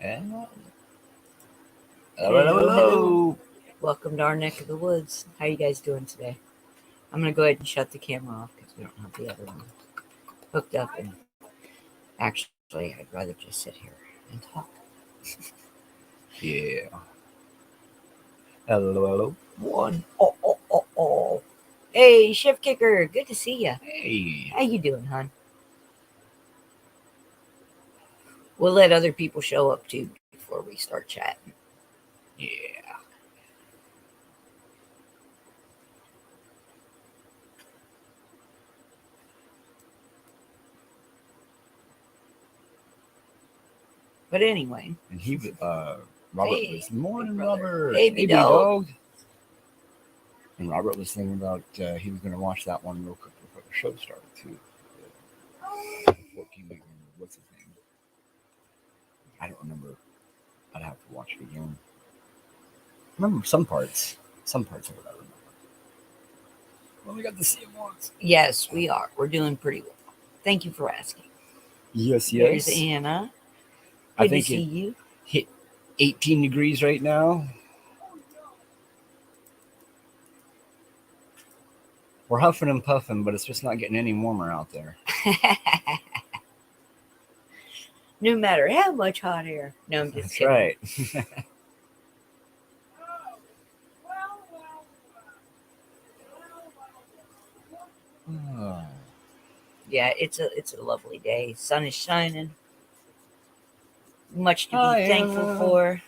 And Hello. Welcome to our neck of the woods. How you guys doing today? I'm going to go ahead and shut the camera off because we don't have the other one hooked up. And actually, I'd rather just sit here and talk. Yeah. Hello. One. Oh. Hey, Shift Kicker. Good to see you. Hey. How you doing, hon? We'll let other people show up too before we start chatting. Yeah. But anyway. And Robert was morning, Robert. Hey, dog. And Robert was thinking about he was going to watch that one real quick before the show started too. What's his name? I don't remember. I'd have to watch it again. I remember some parts. Some parts of it I remember. Well, we got to see him once. Yes, we are. We're doing pretty well. Thank you for asking. Yes. There's Anna. Good to see you. Hit 18 degrees right now. We're huffing and puffing, but it's just not getting any warmer out there. No matter how much hot air. No, I'm just kidding. Right. Yeah, it's a lovely day. Sun is shining. Much to be thankful for.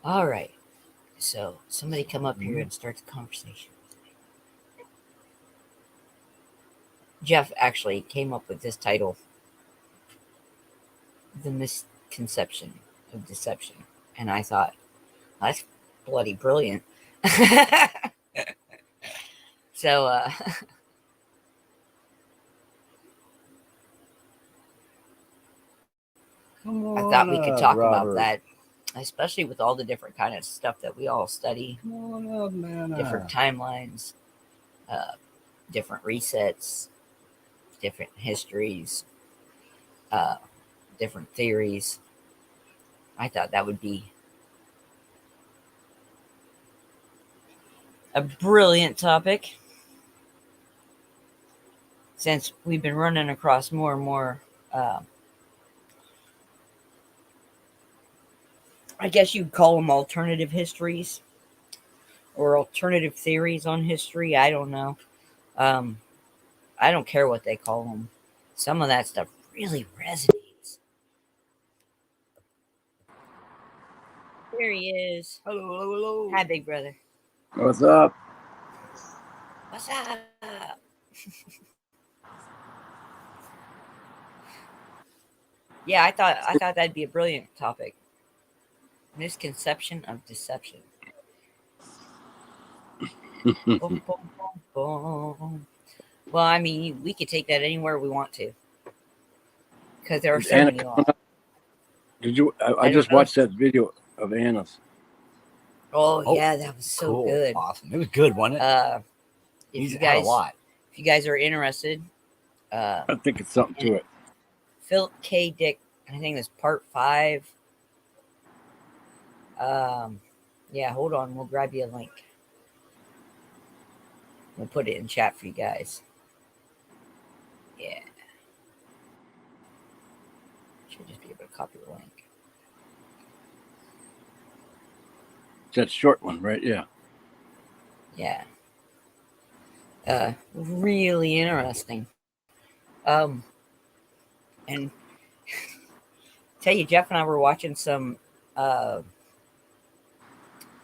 All right. So somebody come up here and start the conversation. Jeff actually came up with this title, The Misconception of Deception. And I thought, that's bloody brilliant. So, I thought we could talk about that, especially with all the different kind of stuff that we all study. Come on up, man. Different timelines, different resets, different histories, different theories. I thought that would be a brilliant topic, since we've been running across more and more, I guess you'd call them alternative histories or alternative theories on history. I don't know. I don't care what they call them. Some of that stuff really resonates. There he is. Hello. Hi, big brother. What's up? What's up? Yeah, I thought that'd be a brilliant topic. Misconception of deception. Boom, boom, boom, boom. Well, I mean, we could take that anywhere we want to, because there are so many laws. Did you? I just watched that video of Anna's. Oh yeah, that was so cool. good. Awesome. It was good, wasn't it? If you guys are interested, I think it's something to it. Philip K. Dick, I think it's part 5. Yeah, hold on, we'll grab you a link. We'll put it in chat for you guys. Yeah. Should just be able to copy the link. It's that short one, right? Yeah. Yeah. Really interesting. And tell you, Jeff and I were watching some,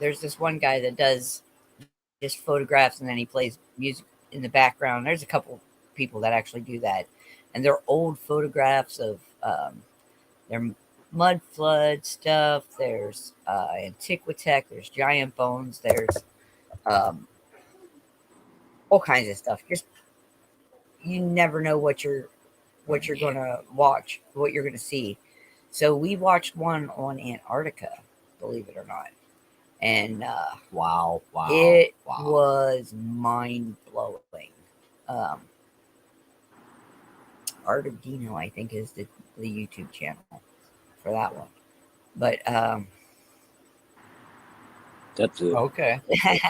there's this one guy that does just photographs and then he plays music in the background. There's a couple people that actually do that. And they're old photographs of their mud flood stuff. There's Antiquitech. There's giant bones. There's all kinds of stuff. Just, you never know what you're gonna watch, what you're gonna see. So we watched one on Antarctica, believe it or not. And wow. It was mind blowing. Art of Dino, I think, is the YouTube channel for that one. But That's it. Okay.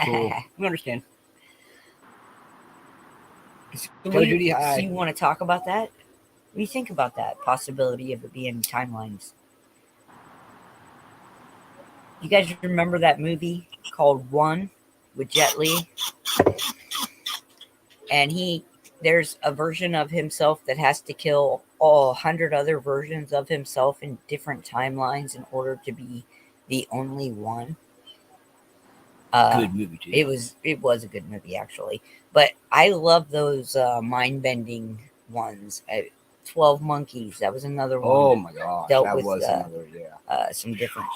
Cool. We understand. So Call of Duty so High. you want to talk about that? What do you think about that possibility of it being timelines? You guys remember that movie called One with Jet Li? And there's a version of himself that has to kill all 100 other versions of himself in different timelines in order to be the only one. Good movie too. It was a good movie, actually. But I love those mind bending ones. 12 Monkeys, that was another one. Oh my gosh, Dealt that with, was another. Yeah. Some different.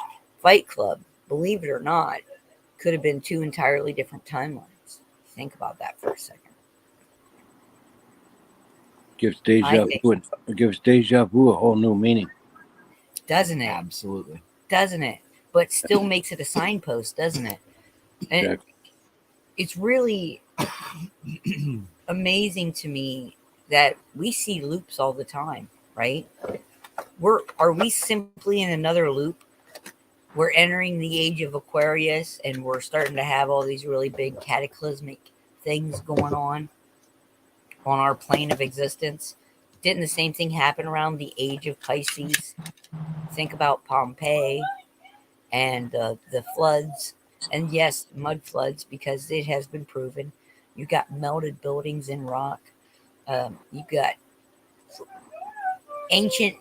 Fight Club, believe it or not, could have been two entirely different timelines. Think about that for a second. Gives deja vu a whole new meaning. Doesn't it? Absolutely. Doesn't it? But still makes it a signpost, doesn't it? And Exactly. it's really amazing to me that we see loops all the time, right? Are we simply in another loop? We're entering the age of Aquarius, and we're starting to have all these really big cataclysmic things going on our plane of existence. Didn't the same thing happen around the age of Pisces? Think about Pompeii and the floods. And yes, mud floods, because it has been proven. You got melted buildings in rock. You got ancient,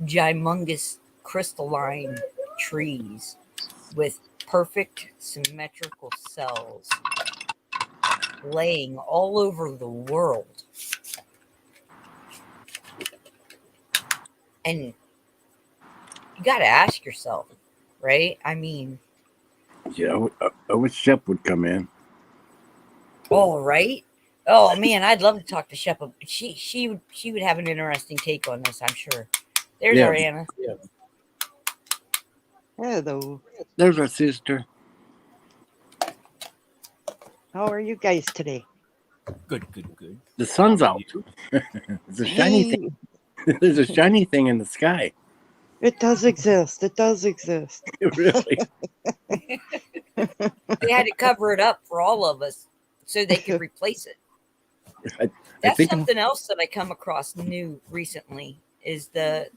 gymongous, crystalline trees with perfect symmetrical cells laying all over the world. And you got to ask yourself, right? I mean, Yeah, I wish Shep would come in. all right. Oh man, I'd love to talk to Shep. She would have an interesting take on this, I'm sure. There's Yeah. our Anna. Yeah. Hello. There's our sister. How are you guys today? Good. The sun's out. There's a shiny thing. There's a shiny thing in the sky. It does exist. It does exist. Really? They had to cover it up for all of us so they could replace it. That's think something else that I come across new recently is the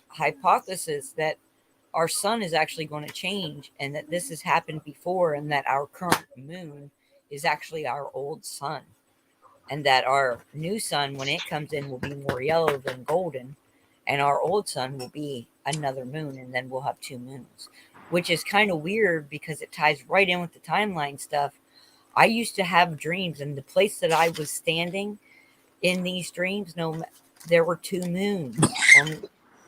hypothesis that our sun is actually going to change, and that this has happened before, and that our current moon is actually our old sun, and that our new sun, when it comes in, will be more yellow than golden, and our old sun will be another moon, and then we'll have two moons, which is kind of weird because it ties right in with the timeline stuff. I used to have dreams, and the place that I was standing in these dreams, there were two moons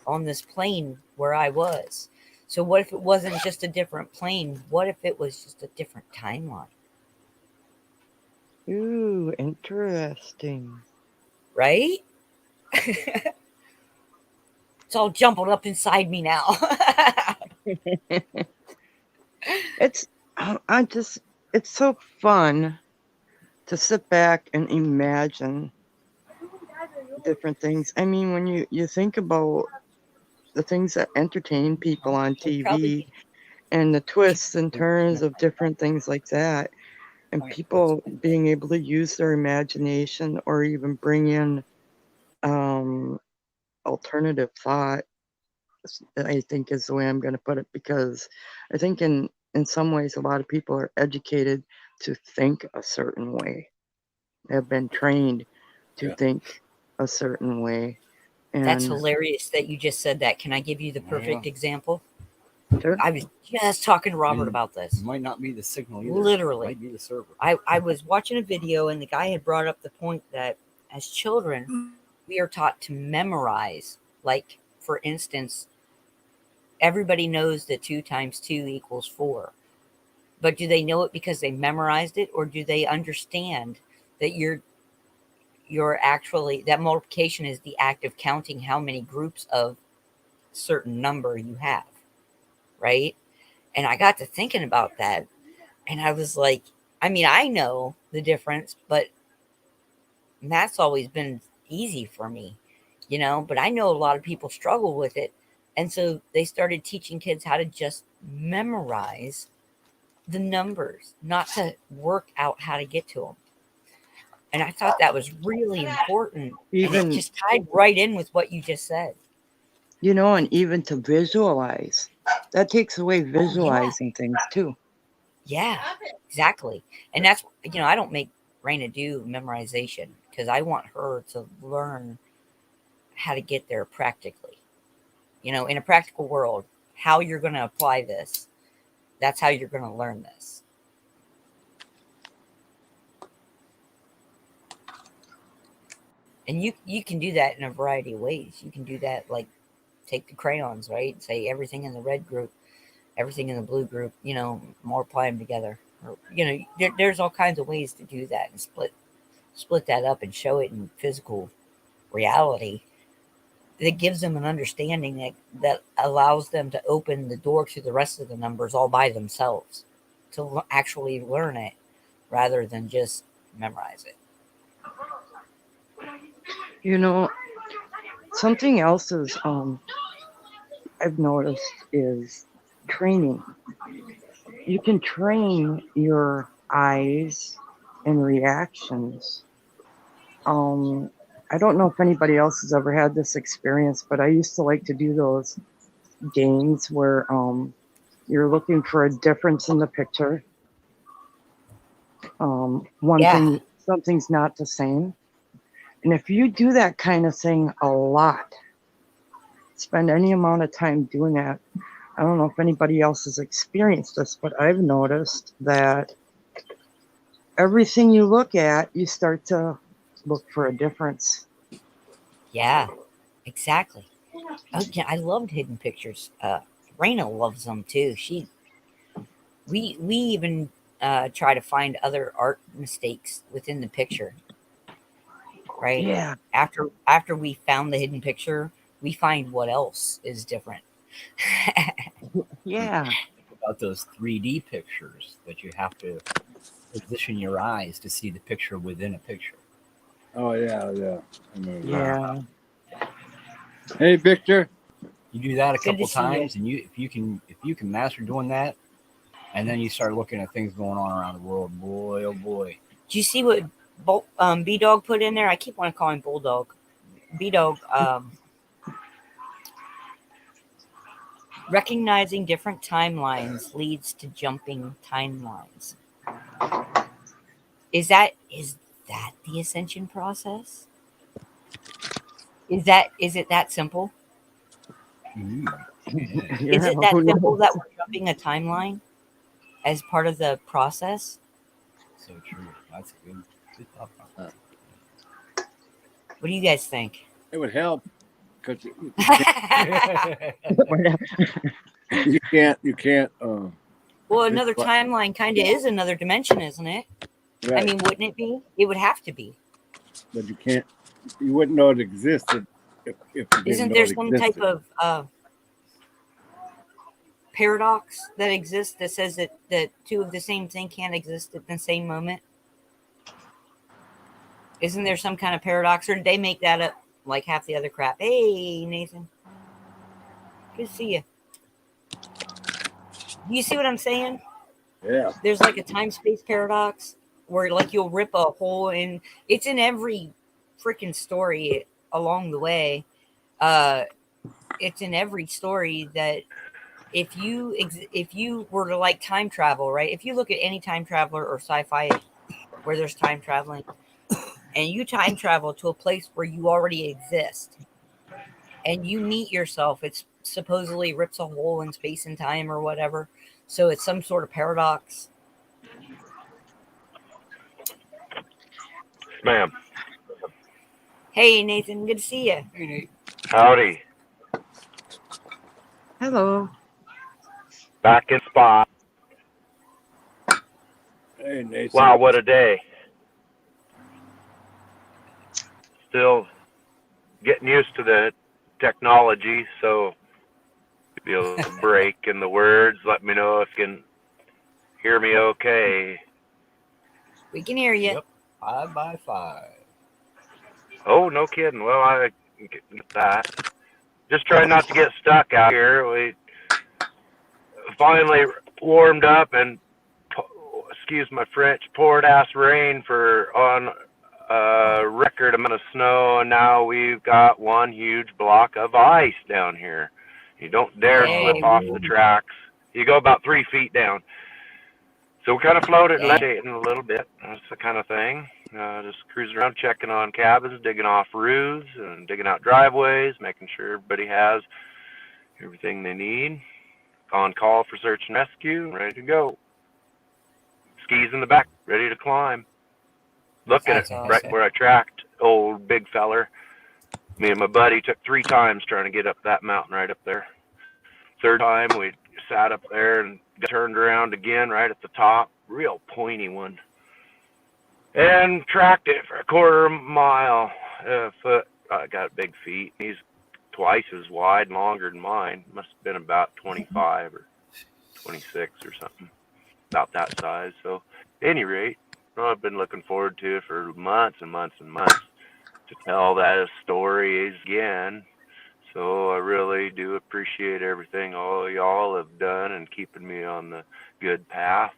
on this plane where I was. So what if it wasn't just a different plane? What if it was just a different timeline? Ooh, interesting. Right? It's all jumbled up inside me now. It's so fun to sit back and imagine different things. I mean, when you think about the things that entertain people on TV and the twists and turns of different things like that, and people being able to use their imagination or even bring in alternative thought, I think is the way I'm going to put it, because I think in some ways a lot of people are educated to think a certain way, have been trained to think a certain way. And That's hilarious that you just said that. Can I give you the perfect example? Sure. I was just talking to Robert about this. It might not be the signal either. Literally. It might be the server. I was watching a video, and the guy had brought up the point that as children, we are taught to memorize. Like, for instance, everybody knows that 2 times 2 equals 4. But do they know it because they memorized it, or do they understand that you're actually, that multiplication is the act of counting how many groups of certain number you have, right? And I got to thinking about that, and I was like, I mean, I know the difference, but Matt's always been easy for me, but I know a lot of people struggle with it. And so they started teaching kids how to just memorize the numbers, not to work out how to get to them. And I thought that was really important. And it just tied right in with what you just said. And even to visualize. That takes away visualizing things too. Yeah, exactly. And that's, I don't make Raina do memorization because I want her to learn how to get there practically. In a practical world, how you're going to apply this. That's how you're going to learn this. And you can do that in a variety of ways. You can do that, like take the crayons, right? Say everything in the red group, everything in the blue group, multiply them together. Or, there's all kinds of ways to do that and split that up and show it in physical reality. That gives them an understanding that allows them to open the door to the rest of the numbers all by themselves, to actually learn it rather than just memorize it. Something else is I've noticed is training. You can train your eyes and reactions. I don't know if anybody else has ever had this experience, but I used to like to do those games where you're looking for a difference in the picture. Thing, something's not the same. And if you do that kind of thing a lot, spend any amount of time doing that, I don't know if anybody else has experienced this, but I've noticed that everything you look at, you start to look for a difference. Yeah, exactly. Oh, yeah, I loved hidden pictures. Raina loves them too. We even try to find other art mistakes within the picture. Right? Yeah. After we found the hidden picture, we find what else is different. Yeah. About those 3D pictures that you have to position your eyes to see the picture within a picture. Oh yeah. Yeah. Hey, Victor. You do that a couple times, and if you can master doing that, and then you start looking at things going on around the world. Boy, oh boy! Do you see what B-Dog put in there? I keep wanting to call him Bulldog. B-Dog. Recognizing different timelines leads to jumping timelines. Is that the ascension process? Is it that simple? Is it that simple that we're jumping a timeline as part of the process? So true. That's a good thought. What do you guys think? It would help because you can't. Well, another timeline kind of is another dimension, isn't it? Right. I mean, wouldn't it be? It would have to be. But you can't. You wouldn't know it existed if you didn't Isn't there some type of paradox that exists that says that two of the same thing can't exist at the same moment? Isn't there some kind of paradox, or did they make that up like half the other crap? Hey, Nathan. Good to see you. Do you see what I'm saying? Yeah. There's like a time-space paradox where like you'll rip a hole in. It's in every freaking story along the way. It's in every story that if you were to like time travel, right? If you look at any time traveler or sci-fi where there's time traveling, and you time travel to a place where you already exist, and you meet yourself, it's supposedly rips a hole in space and time or whatever. So it's some sort of paradox. Ma'am. Hey, Nathan. Good to see you. Hey, Nate. Howdy. Hello. Back in spot. Hey, Nathan. Wow, what a day. Still getting used to the technology, so if you'll break in the words, let me know if you can hear me okay. We can hear you. Yep. 5 by 5. Oh, no kidding. Well, I get that. Just try not to get stuck out here. We finally warmed up and, excuse my French, poured ass rain for on a record amount of snow, and now we've got one huge block of ice down here. You don't dare slip off the tracks. You go about 3 feet down. So we kind of floated and levitating a little bit. That's the kind of thing. Just cruising around, checking on cabins, digging off roofs, and digging out driveways, making sure everybody has everything they need. On call for search and rescue, ready to go. Skis in the back, ready to climb. Look at it, right where I tracked old big feller. Me and my buddy took 3 times trying to get up that mountain right up there. 3rd time we sat up there and turned around again right at the top, real pointy one, and tracked it for a 1/4 mile. Foot, I got big feet. He's twice as wide and longer than mine. Must have been about 25 or 26 or something, about that size. So, at any rate, I've been looking forward to it for months and months and months to tell that story again. So I really do appreciate everything all y'all have done and keeping me on the good path.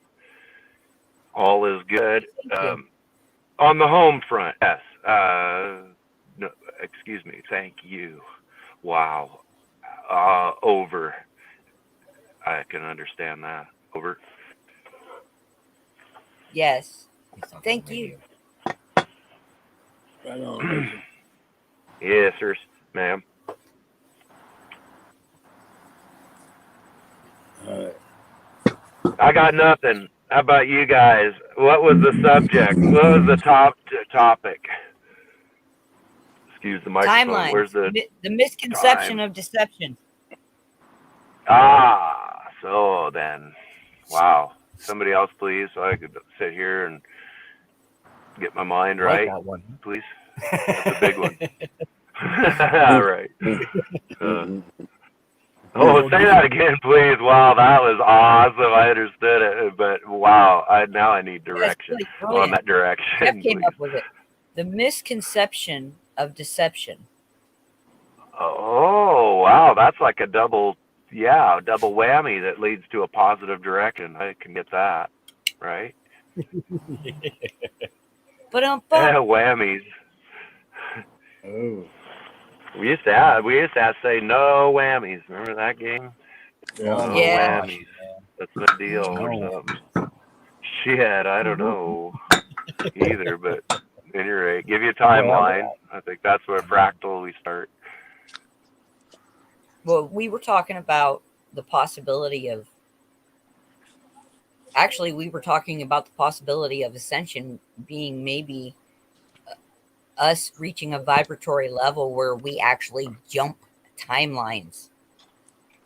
All is good. On the home front, yes. No, excuse me. Thank you. Wow. Over. I can understand that. Over. Yes. Thank you. Right on. Yes, sir, ma'am. I got nothing. How about you guys? What was the subject? What was the topic? Excuse the microphone. Timeline. Where's the misconception of deception? So then, wow. Somebody else, please, so I could sit here and get my mind right, please. That's a big one. All right. Say that again, please. Wow, that was awesome. I understood it, but wow, now I need direction on that direction. Jeff came up with it. The misconception of deception. Oh, wow, that's like a double whammy that leads to a positive direction. I can get that, right? But whammies. Oh. We used to say no whammies. Remember that game? Yeah. No whammies. That's the deal or something. Shit, I don't know either, but at any rate, give you a timeline. I think that's where fractal we start. Well, we were talking about the possibility of ascension being maybe us reaching a vibratory level where we actually jump timelines.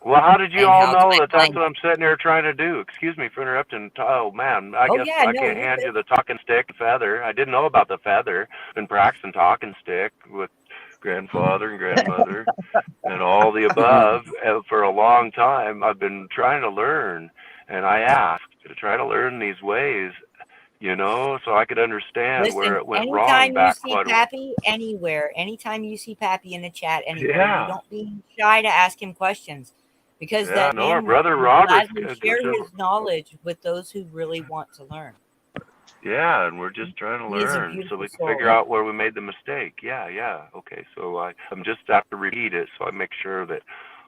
Well, how did you all know that that's what I'm sitting here trying to do? Excuse me for interrupting. Oh, man, I guess I can't hand you the talking stick and feather. I didn't know about the feather. Been practicing talking stick with grandfather and grandmother and all the above for a long time. I've been trying to learn, and I asked to try to learn these ways, so I could understand where it went wrong back quite a while. Anytime you see Pappy in the chat anywhere, you don't be shy to ask him questions, because our brother Robert share his knowledge with those who really want to learn. Yeah, and we're just trying to learn so we can figure out where we made the mistake. Yeah. Okay, so I'm just have to repeat it so I make sure that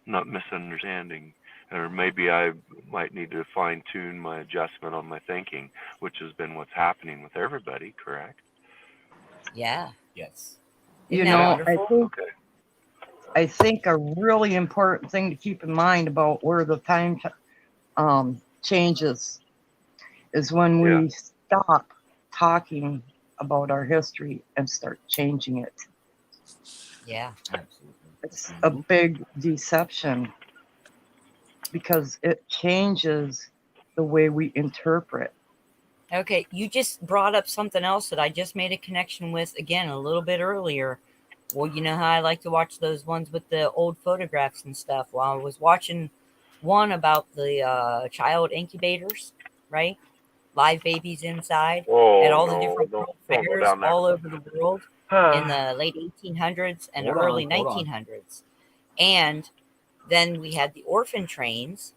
I'm not misunderstanding. Or maybe I might need to fine-tune my adjustment on my thinking, which has been what's happening with everybody, correct? Yeah. Yes. I think a really important thing to keep in mind about where the time changes is when we stop talking about our history and start changing it. Yeah, absolutely. It's a big deception because it changes the way we interpret. Okay, you just brought up something else that I just made a connection with again a little bit earlier. Well, you know how I like to watch those ones with the old photographs and stuff. Well, I was watching one about the child incubators, right? Live babies inside at all the different world fairs all over the world. in the late 1800s and Hold on, early hold on. 1900s. And then we had the orphan trains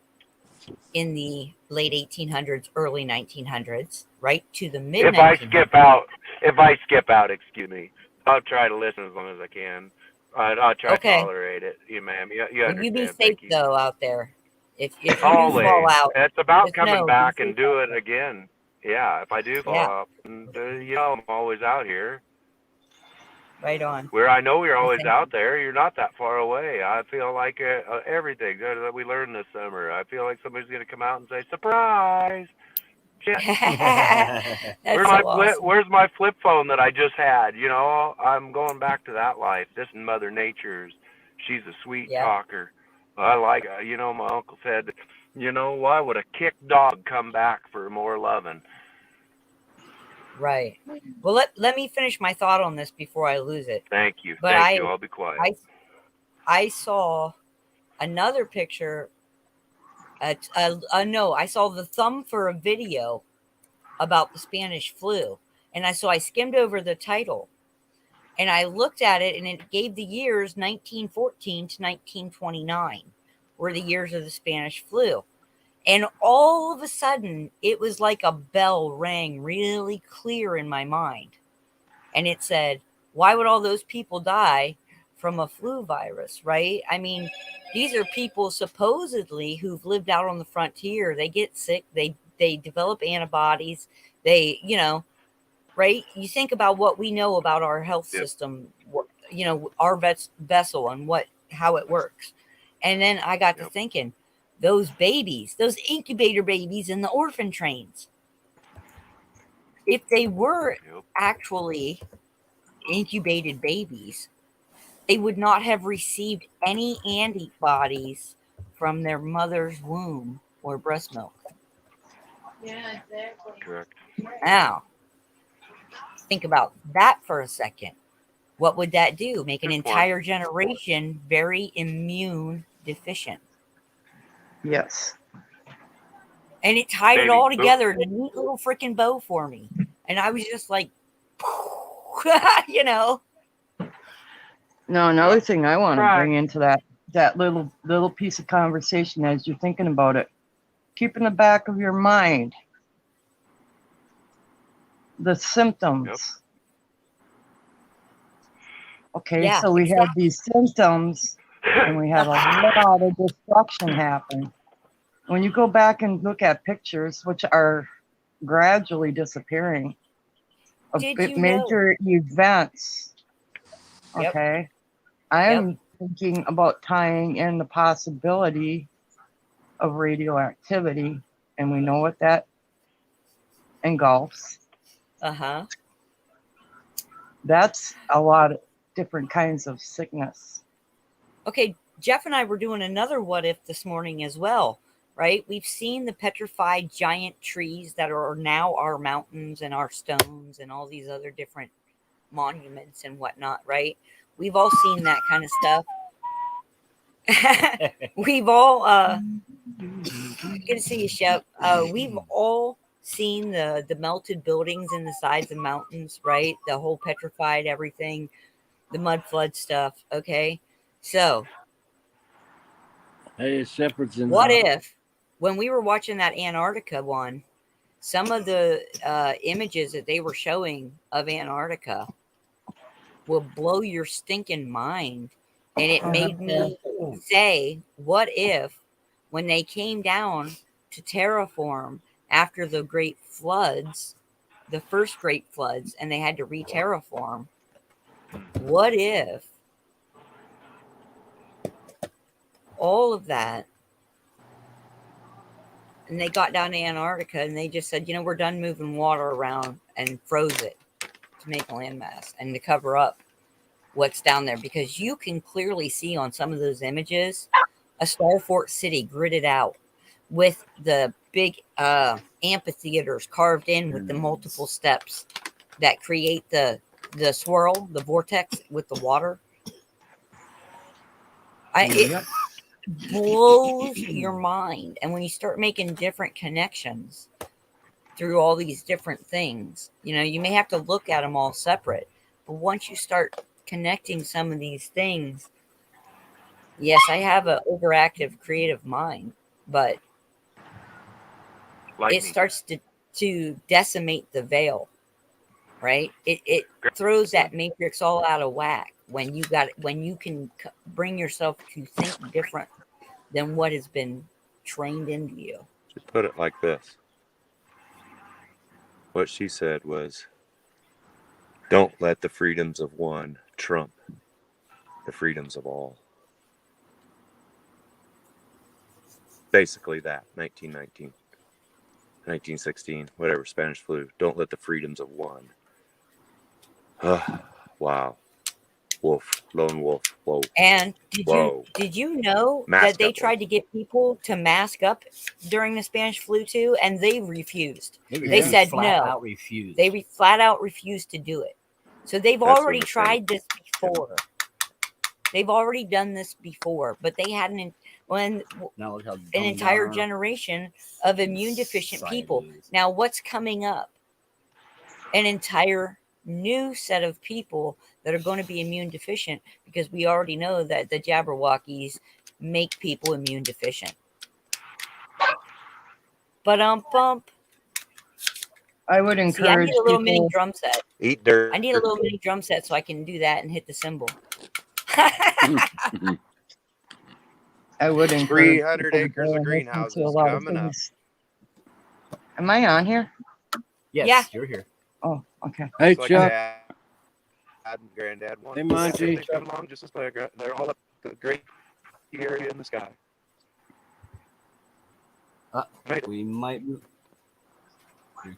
in the late 1800s, early 1900s, right to the mid 1900s. If I skip out, excuse me. I'll try to listen as long as I can. I'll try to Okay. tolerate it. You, ma'am. You Well, you understand. be safe Thank you. though out there. If you do Always. fall out, It's about just coming know, back be and safe do out it again. Yeah, if I do fall Yeah, off, and, I'm always out here. right on. Where I know you're Well, always thank out there, you're not that far away. I feel like everything that we learned this summer. I feel like somebody's going to come out and say, "Surprise!" Shit. That's so awesome. Where's my flip phone that I just had? I'm going back to that life. This is Mother Nature's. She's a sweet Yep. talker. I like her. My uncle said, why would a kicked dog come back for more loving? Right. Well, let me finish my thought on this before I lose it. Thank you. But Thank you. I'll be quiet. I saw another picture. No, I saw the thumb for a video about the Spanish flu, and I skimmed over the title, and I looked at it, and it gave the years 1914 to 1929 were the years of the Spanish flu. And all of a sudden, it was like a bell rang really clear in my mind. And it said, why would all those people die from a flu virus, right? I mean, these are people supposedly who've lived out on the frontier. They get sick. They develop antibodies. They, right? You think about what we know about our health system, our vessel and how it works. And then I got to thinking, those babies, those incubator babies in the orphan trains, if they were actually incubated babies, they would not have received any antibodies from their mother's womb or breast milk. Yeah, exactly. Correct. Now, think about that for a second. What would that do? Make an entire generation very immune deficient. Yes. And it tied it all together in a neat little freaking bow for me. And I was just like, Now, another thing I want to bring into that little piece of conversation as you're thinking about it, keep in the back of your mind the symptoms. Yep. Okay, so we have these symptoms and we have a lot of destruction happen. When you go back and look at pictures, which are gradually disappearing, of major events, okay, I am thinking about tying in the possibility of radioactivity, and we know what that engulfs. Uh-huh. That's a lot of different kinds of sickness. Okay, Jeff and I were doing another what if this morning as well, right? We've seen the petrified giant trees that are now our mountains and our stones and all these other different monuments and whatnot, right? We've all seen that kind of stuff. We've all good to see you, Shep. We've all seen the melted buildings in the sides of mountains, right? The whole petrified everything, the mud flood stuff. Okay, so Hey, Shepherd's in what if when we were watching that Antarctica one, some of the images that they were showing of Antarctica will blow your stinking mind. And it made me say, what if when they came down to terraform after the great floods, the first great floods, and they had to re-terraform, what if all of that, and they got down to Antarctica and they just said, we're done moving water around, and froze it to make a landmass and to cover up what's down there, because you can clearly see on some of those images a Starfort city gridded out with the big amphitheaters carved in with the multiple steps that create the swirl, the vortex with the water. It blows your mind. And when you start making different connections through all these different things, you may have to look at them all separate. But once you start connecting some of these things, yes, I have an overactive creative mind, but Like it me. starts to decimate the veil, right? It throws that matrix all out of whack when you can bring yourself to think different than what has been trained into you. Just put it like this. What she said was, don't let the freedoms of one trump the freedoms of all. Basically that, 1919, 1916, whatever, Spanish flu. Don't let the freedoms of one. Wow. Wolf, lone wolf, whoa. And Whoa. did you know Mask that they up, tried to get people to mask up during the Spanish flu too, and they refused. They said flat no. out refused. They flat out refused to do it. So they've That's already what I'm saying. tried this before. They've already done this before, but they hadn't. Now look how An dumbed entire down our generation of immune deficient society people. is. Now, what's coming up? An entire new set of people that are going to be immune deficient, because we already know that the Jabberwockies make people immune deficient. But bump. I would See, I encourage need a little mini people. drum set. Eat dirt. I need a little mini drum set so I can do that and hit the cymbal. I would encourage 300 people to acres go of and listen to a greenhouses lot of coming up. things. Am I on here? Yes, Yeah. you're here. Oh, okay. Hey, It's like Chuck. Dad and Granddad wanted. Hey, Monty. They got along just as they're all up the great area in the sky. We might. You're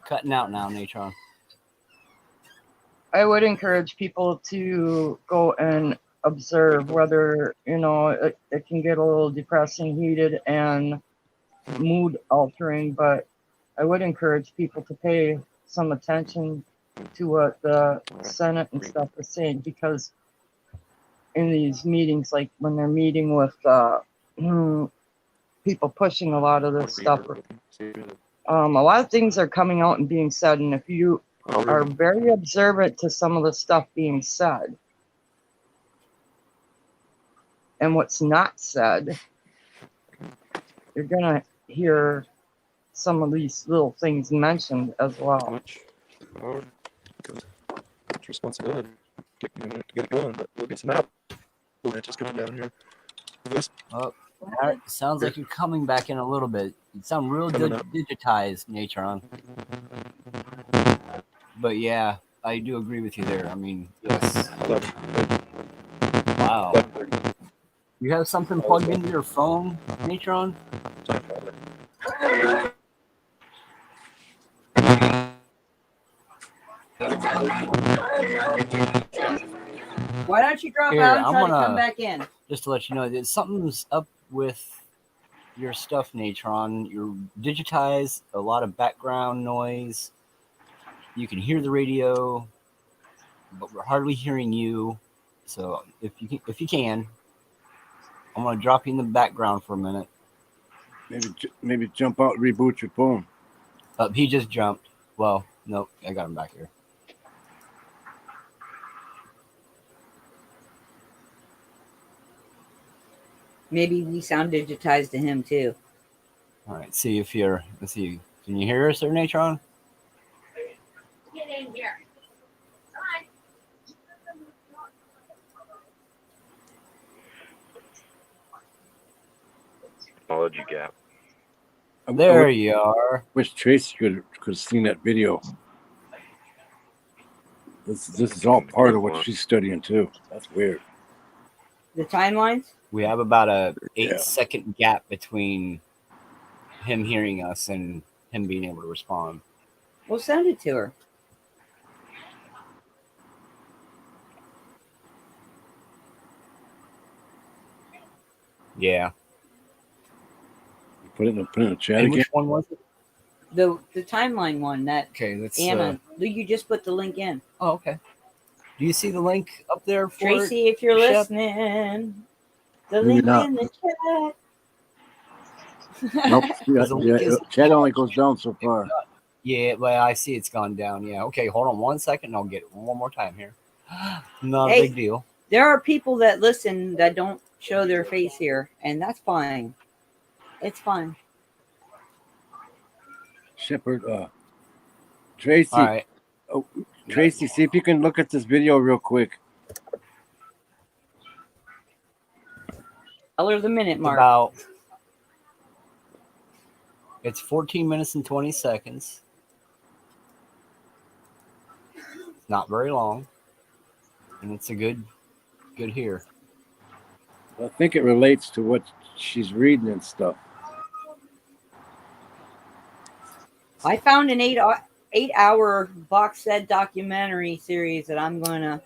cutting out now, Natron. I would encourage people to go and observe whether, it can get a little depressing, heated, and mood altering, but I would encourage people to pay some attention to what the Senate and stuff are saying, because in these meetings, like when they're meeting with people pushing a lot of this stuff, a lot of things are coming out and being said, and if you are very observant to some of the stuff being said and what's not said, you're gonna hear some of these little things mentioned as well. It's responsibility to get it going, but we'll get some avalanches coming down here. Oh, that sounds like you're coming back in a little bit. You sound real digitized, Natron. But yeah, I do agree with you there. I mean, yes. Wow. You have something plugged into your phone, Natron? Why don't you drop Here, out and I'm try to gonna- come back in? Just to let you know that something's up with your stuff, Natron. You're digitized, a lot of background noise. You can hear the radio, but we're hardly hearing you. So if you can, I'm gonna drop you in the background for a minute. Maybe jump out and reboot your phone. He just jumped. Well, nope, I got him back here. Maybe we sound digitized to him too. All right, let's see. Can you hear us, there, Natron? Get in here. Technology gap. There you are. Wish Tracy could have seen that video. This is all part of what she's studying too. That's weird. The timelines? We have about a Yeah. 8-second gap between him hearing us and him being able to respond. We'll send it to her. Yeah. Put it in the chat And again. which one was it? The timeline one that Okay, let's. Anna, you just put the link in. Oh, okay. Do you see the link up there for Tracy, if you're Shep? listening, the Maybe link not. in the chat. Nope. Because the link is- Chat only goes down so far. Yeah, well, I see it's gone down. Yeah. Okay, hold on 1 second. I'll get it one more time here. Not Hey. a big deal. There are people that listen that don't show their face here, and that's fine. It's fine. Shepard, Tracy, All right. Tracy, see if you can look at this video real quick. $1 the minute mark. About it's 14 minutes and 20 seconds. Not very long, and it's a good here. I think it relates to what she's reading and stuff. I found an 8-hour box set documentary series that I'm going to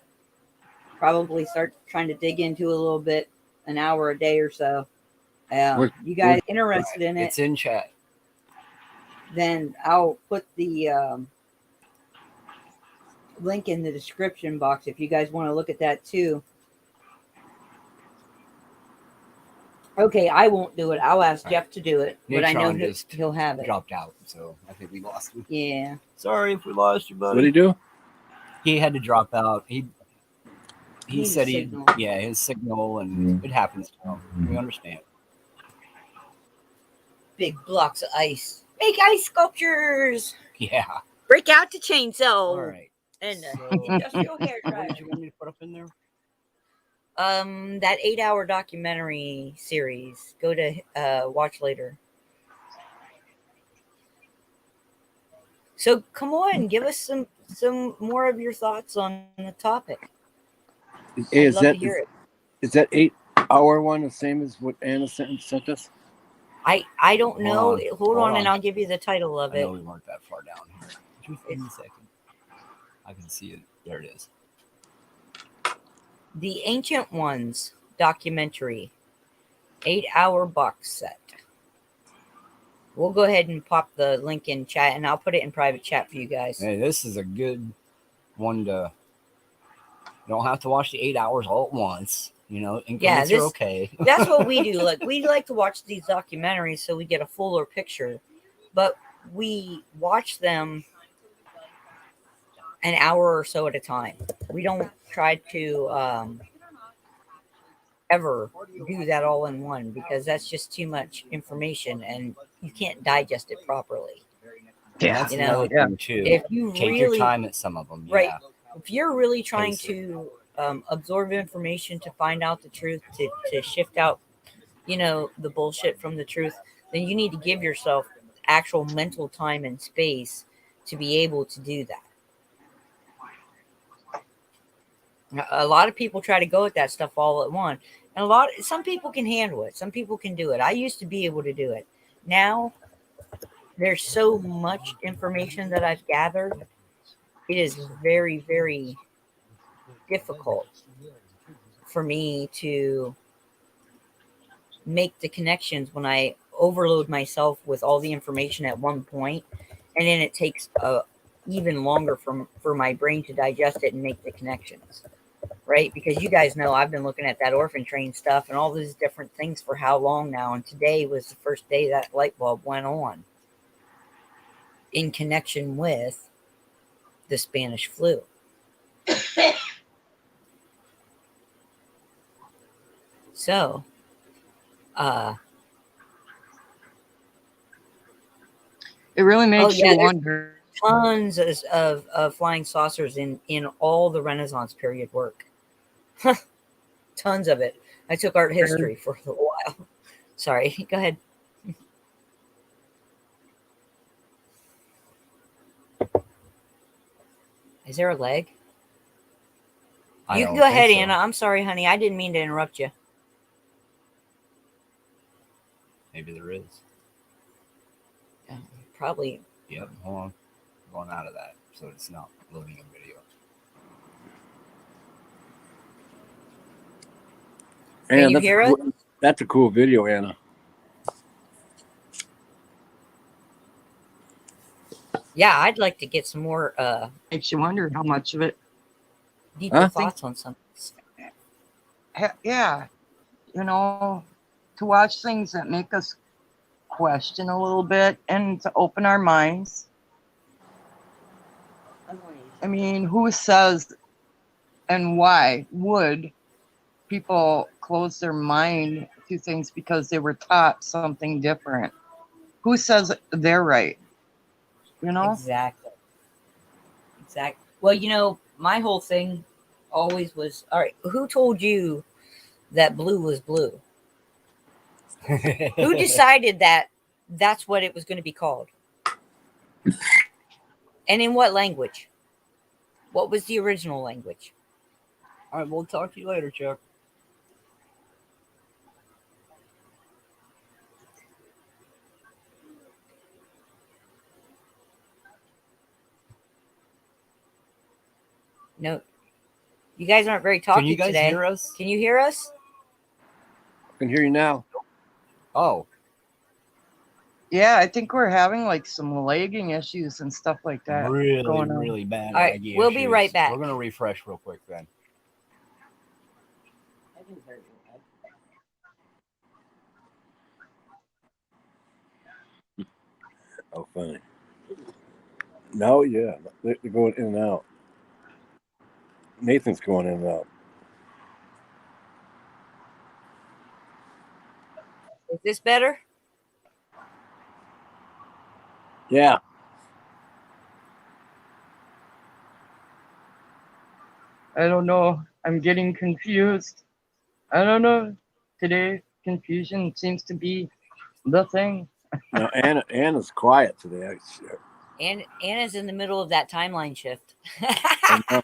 probably start trying to dig into a little bit, an hour a day or so. You guys interested in it? It's in chat. Then I'll put the link in the description box if you guys want to look at that too. Okay, I won't do it. I'll ask Jeff to do it, but I know he'll have it. Dropped out, so I think we lost him. Yeah. Sorry if we lost you, buddy. What did he do? He had to drop out. He said signal. his signal, and it happens to him. We understand. Big blocks of ice. Make ice sculptures. Yeah. Break out the chainsaw. All right. And So, industrial hair what dryer. did you want me to put up in there? That 8-hour documentary series. Go to watch later. So come on, give us some more of your thoughts on the topic. Is I'd love to hear it. Is that 8-hour one the same as what Anna sent us? I don't know. Hold on, on. and I'll give you the title of I it. know we weren't that far down here. Just give me a second. I can see it. There it is. The Ancient Ones documentary, 8-hour box set. We'll go ahead and pop the link in chat, and I'll put it in private chat for you guys. Hey, this is a good one to. You don't have to watch the 8 hours all at once. You know, increments are okay. That's what we do. Like, we like to watch these documentaries so we get a fuller picture, but we watch them an hour or so at a time. We don't try to ever do that all in one, because that's just too much information and you can't digest it properly. Yeah. That's You know, another thing too. If you Take really, your time at some of them. right? Yeah. If you're really trying Pace it. to absorb information to find out the truth, to shift out, you know, the bullshit from the truth, then you need to give yourself actual mental time and space to be able to do that. A lot of people try to go at that stuff all at once, and some people can handle it. Some people can do it. I used to be able to do it. Now there's so much information that I've gathered. It is very, very difficult for me to make the connections when I overload myself with all the information at one point, and then it takes even longer for my brain to digest it and make the connections, right? Because you guys know I've been looking at that orphan train stuff and all these different things for how long now, and today was the first day that light bulb went on in connection with the Spanish flu. So, It really makes yeah, you there's wonder. tons of flying saucers in all the Renaissance period work. Tons of it. I took art history for a while. Sorry, go ahead. Is there a leg? You can go ahead, Anna. I'm sorry, honey. I didn't mean to interrupt you. Maybe there is. Probably. Yep. Hold on. I'm going out of that so it's not loading a video. Can you hear it? That's a cool video, Anna. Yeah, I'd like to get some more Makes you wonder how much of it. deeper thoughts on something. Yeah, you know, to watch things that make us question a little bit and to open our minds. I mean, who says And why would people close their mind to things because they were taught something different? Who says they're right? You know? Exactly. Well, my whole thing always was, all right, who told you that blue was blue? Who decided that that's what it was going to be called? And in what language? What was the original language? All right, we'll talk to you later, Chuck. No, you guys aren't very Can talky you guys today. hear us? Can you hear us? I can hear you now. Oh, Yeah, I think we're having like some lagging issues and stuff like that really, going on. really bad. All right, laggy we'll be issues. right back. We're gonna refresh real quick then. Oh, funny. No, yeah, they're going in and out. Nathan's going in and out. Is this better? Yeah. I don't know. I'm getting confused. I don't know. Today, confusion seems to be the thing. Now Anna's quiet today. And Anna's in the middle of that timeline shift. I know.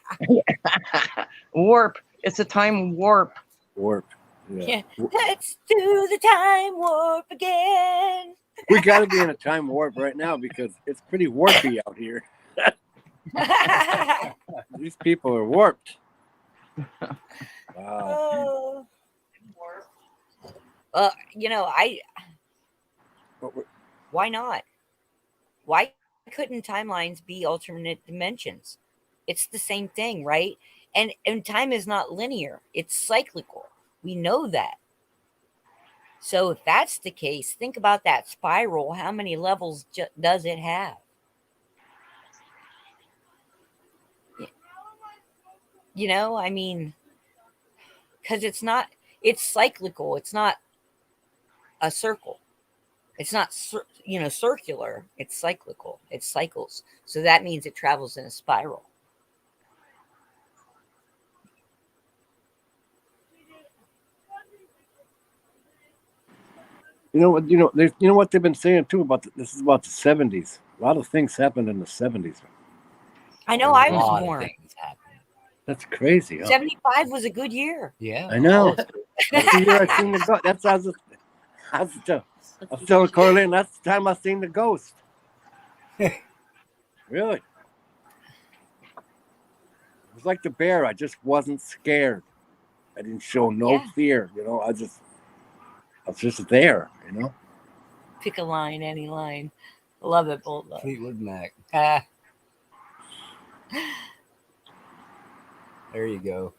Warp. It's a time warp. Warp. Yeah. Let's do the time warp again. We got to be in a time warp right now because it's pretty warpy out here. These people are warped. Wow. Why not? Why couldn't timelines be alternate dimensions? It's the same thing, right? And time is not linear. It's cyclical. We know that. So if that's the case, think about that spiral. How many levels does it have? I mean, because it's cyclical. It's not a circle. It's not, circular. It's cyclical. It cycles. So that means it travels in a spiral. You know what? You know what they've been saying too about this is about the 70s. A lot of things happened in the 70s. I know. I A was lot of born. things happen. That's crazy. Huh? 75 was a good year. Yeah, I know. That's the year I seen the ghost. That's I was telling Corlene. That's the time I seen the ghost. Really? It was like the bear. I just wasn't scared. I didn't show no fear. I was just there. Pick a line, any line. Love it, Bulldog. Fleetwood Mac. There you go.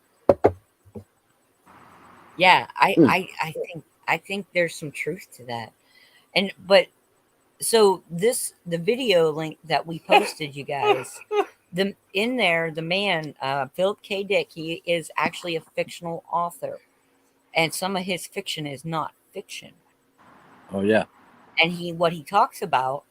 Yeah, I think there's some truth to that. So the video link that we posted, you guys, the man, Philip K. Dick, he is actually a fictional author, and some of his fiction is not fiction. Oh yeah. And what he talks about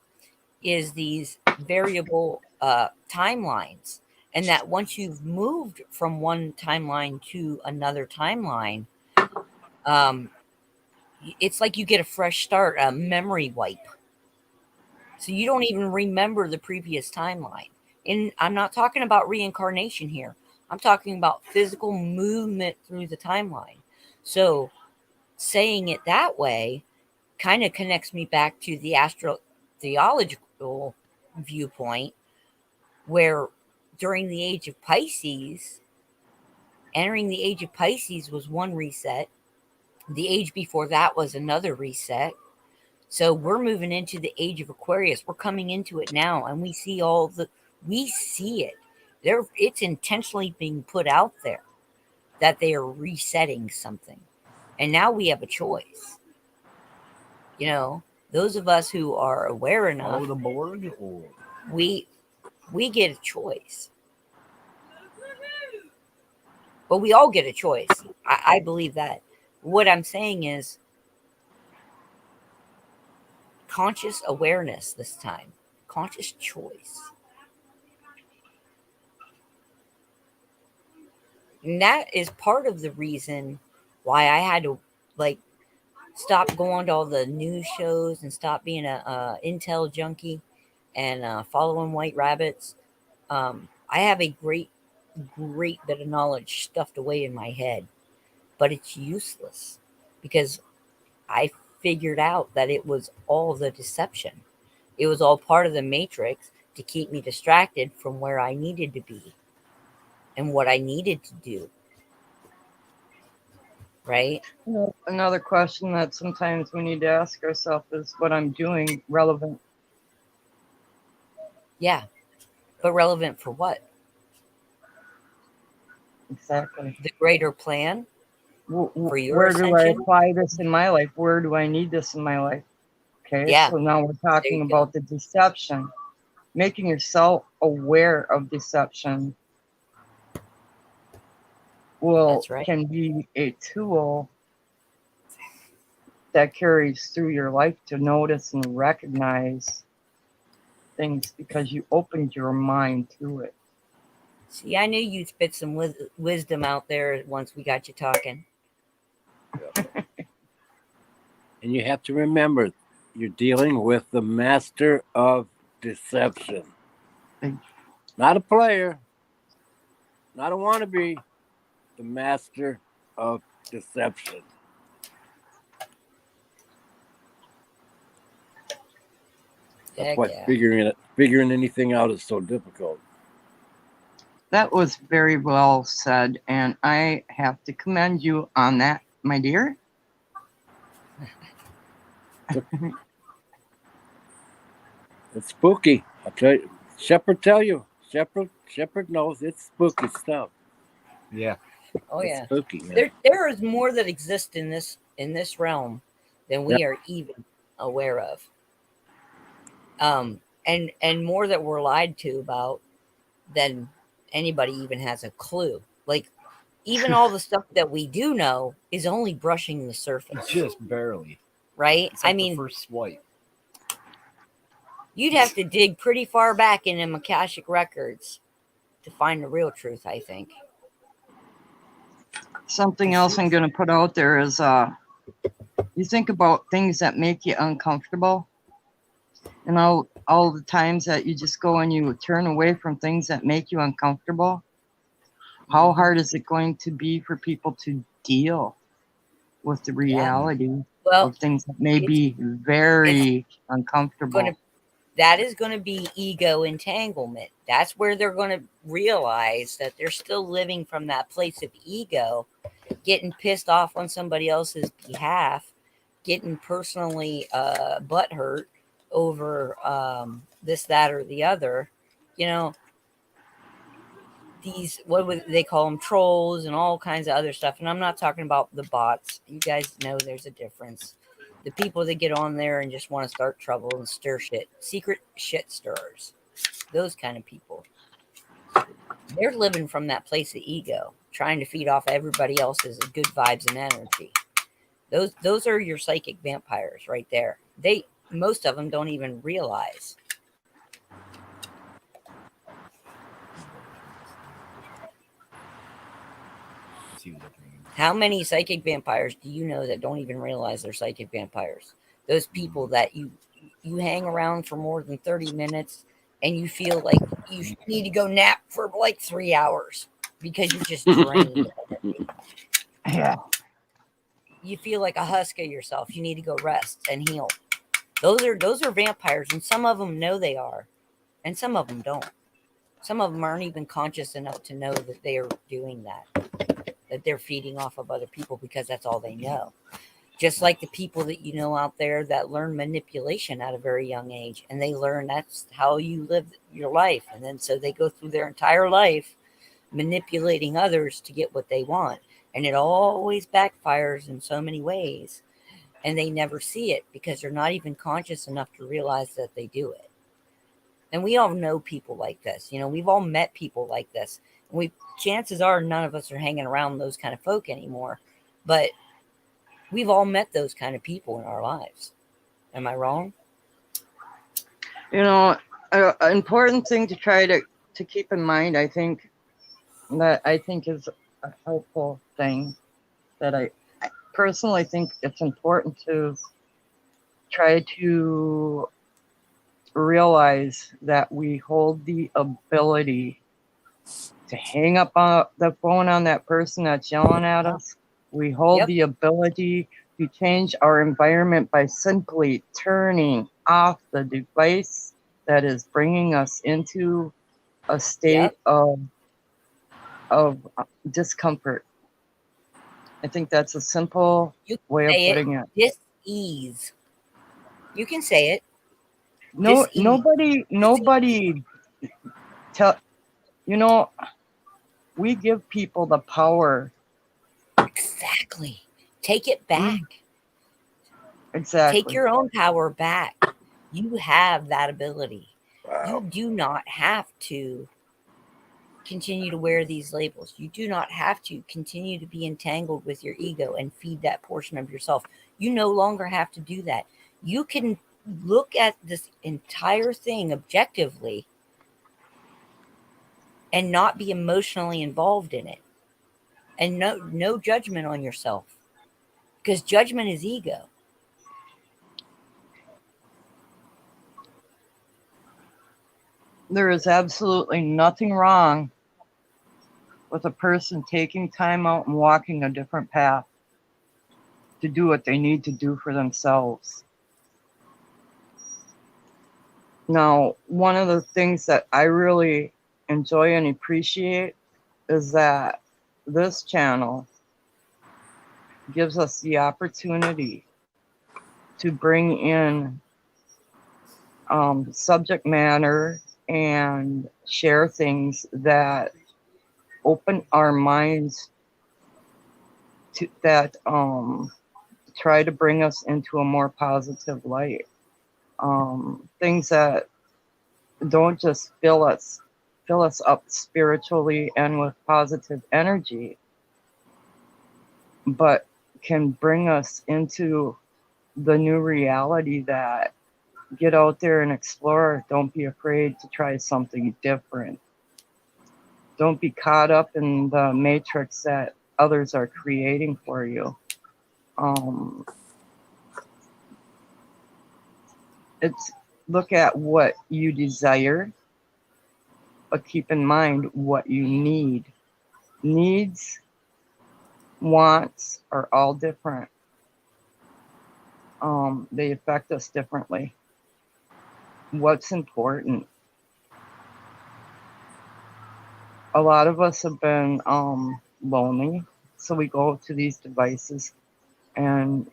is these variable timelines, and that once you've moved from one timeline to another timeline, it's like you get a fresh start, a memory wipe. So you don't even remember the previous timeline. And I'm not talking about reincarnation here. I'm talking about physical movement through the timeline. So saying it that way kind of connects me back to the astrotheological viewpoint, where during the age of Pisces, entering the age of Pisces was one reset. The age before that was another reset. So we're moving into the age of Aquarius. We're coming into it now, and we see it. It's intentionally being put out there that they are resetting something. And now we have a choice. Those of us who are aware enough, Follow the board, or we get a choice. But we all get a choice. I believe that. What I'm saying is conscious awareness this time, conscious choice. And that is part of the reason why I had to like stop going to all the news shows and stop being a intel junkie and following white rabbits. I have a great bit of knowledge stuffed away in my head, but it's useless because I figured out that it was all the deception. It was all part of the matrix to keep me distracted from where I needed to be and what I needed to do. Right? Another question that sometimes we need to ask ourselves is what I'm doing relevant? Yeah. But relevant for what? Exactly. The greater plan? For your Where do I ascension? apply this in my life? Where do I need this in my life? Okay, Yeah. so now we're talking you about the deception. Making yourself aware of deception That's right. can be a tool that carries through your life to notice and recognize things because you opened your mind to it. See, I knew you'd spit some wisdom out there once we got you talking. And you have to remember, you're dealing with the master of deception. Not a player, not a wannabe, the master of deception. That's Heck why yeah. figuring anything out is so difficult. That was very well said, and I have to commend you on that, my dear. It's spooky. I'll tell you. Shepherd knows it's spooky stuff. Yeah. Oh It's yeah. spooky, man. There is more that exists in this realm than we are even aware of. And more that we're lied to about than anybody even has a clue. Like even all the stuff that we do know is only brushing the surface. Just barely. Right? It's like I mean, the first swipe. you'd have to dig pretty far back in them Akashic records to find the real truth, I think. Something else I'm going to put out there is you think about things that make you uncomfortable, and all the times that you just go and you turn away from things that make you uncomfortable. How hard is it going to be for people to deal with the reality of things that may be very uncomfortable? That is going to be ego entanglement. That's where they're going to realize that they're still living from that place of ego, getting pissed off on somebody else's behalf, getting personally butthurt over this, that, or the other. You know, these, what would they call them, trolls and all kinds of other stuff. And I'm not talking about the bots. You guys know there's a difference. The people that get on there and just want to start trouble and stir shit, secret shit stirrers, those kind of people, they're living from that place of ego, trying to feed off everybody else's good vibes and energy. Those are your psychic vampires right there. Most of them don't even realize. How many psychic vampires do you know that don't even realize they're psychic vampires? Those people that you hang around for more than 30 minutes and you feel like you need to go nap for like 3 hours because you're just drained. Yeah. You feel like a husk of yourself. You need to go rest and heal. Those are vampires, and some of them know they are, and some of them don't. Some of them aren't even conscious enough to know that they are doing that they're feeding off of other people because that's all they know. Just like the people that you know out there that learn manipulation at a very young age, and they learn that's how you live your life. And then so they go through their entire life manipulating others to get what they want. And it always backfires in so many ways. And they never see it because they're not even conscious enough to realize that they do it. And we all know people like this. You know, we've all met people like this. Chances are none of us are hanging around those kind of folk anymore, but we've all met those kind of people in our lives. Am I wrong? You know, an important thing to try to keep in mind, I think is a helpful thing that I personally think it's important to try to realize that we hold the ability to hang up on the phone on that person that's yelling at us. We hold the ability to change our environment by simply turning off the device that is bringing us into a state of discomfort. I think that's a simple way of putting it. Dis-ease. You can say it. No, Dis-ease. nobody tell, you know, we give people the power. Exactly. Take it back. Exactly. Take your own power back. You have that ability. Wow. You do not have to continue to wear these labels. You do not have to continue to be entangled with your ego and feed that portion of yourself. You no longer have to do that. You can look at this entire thing objectively and not be emotionally involved in it. And no judgment on yourself. Because judgment is ego. There is absolutely nothing wrong with a person taking time out and walking a different path to do what they need to do for themselves. Now, one of the things that I really enjoy and appreciate is that this channel gives us the opportunity to bring in subject matter and share things that open our minds to that try to bring us into a more positive light. Things that don't just fill us up spiritually and with positive energy, but can bring us into the new reality that get out there and explore. Don't be afraid to try something different. Don't be caught up in the matrix that others are creating for you. It's look at what you desire, but keep in mind what you need. Needs, wants are all different. They affect us differently. What's important? A lot of us have been lonely, so we go to these devices and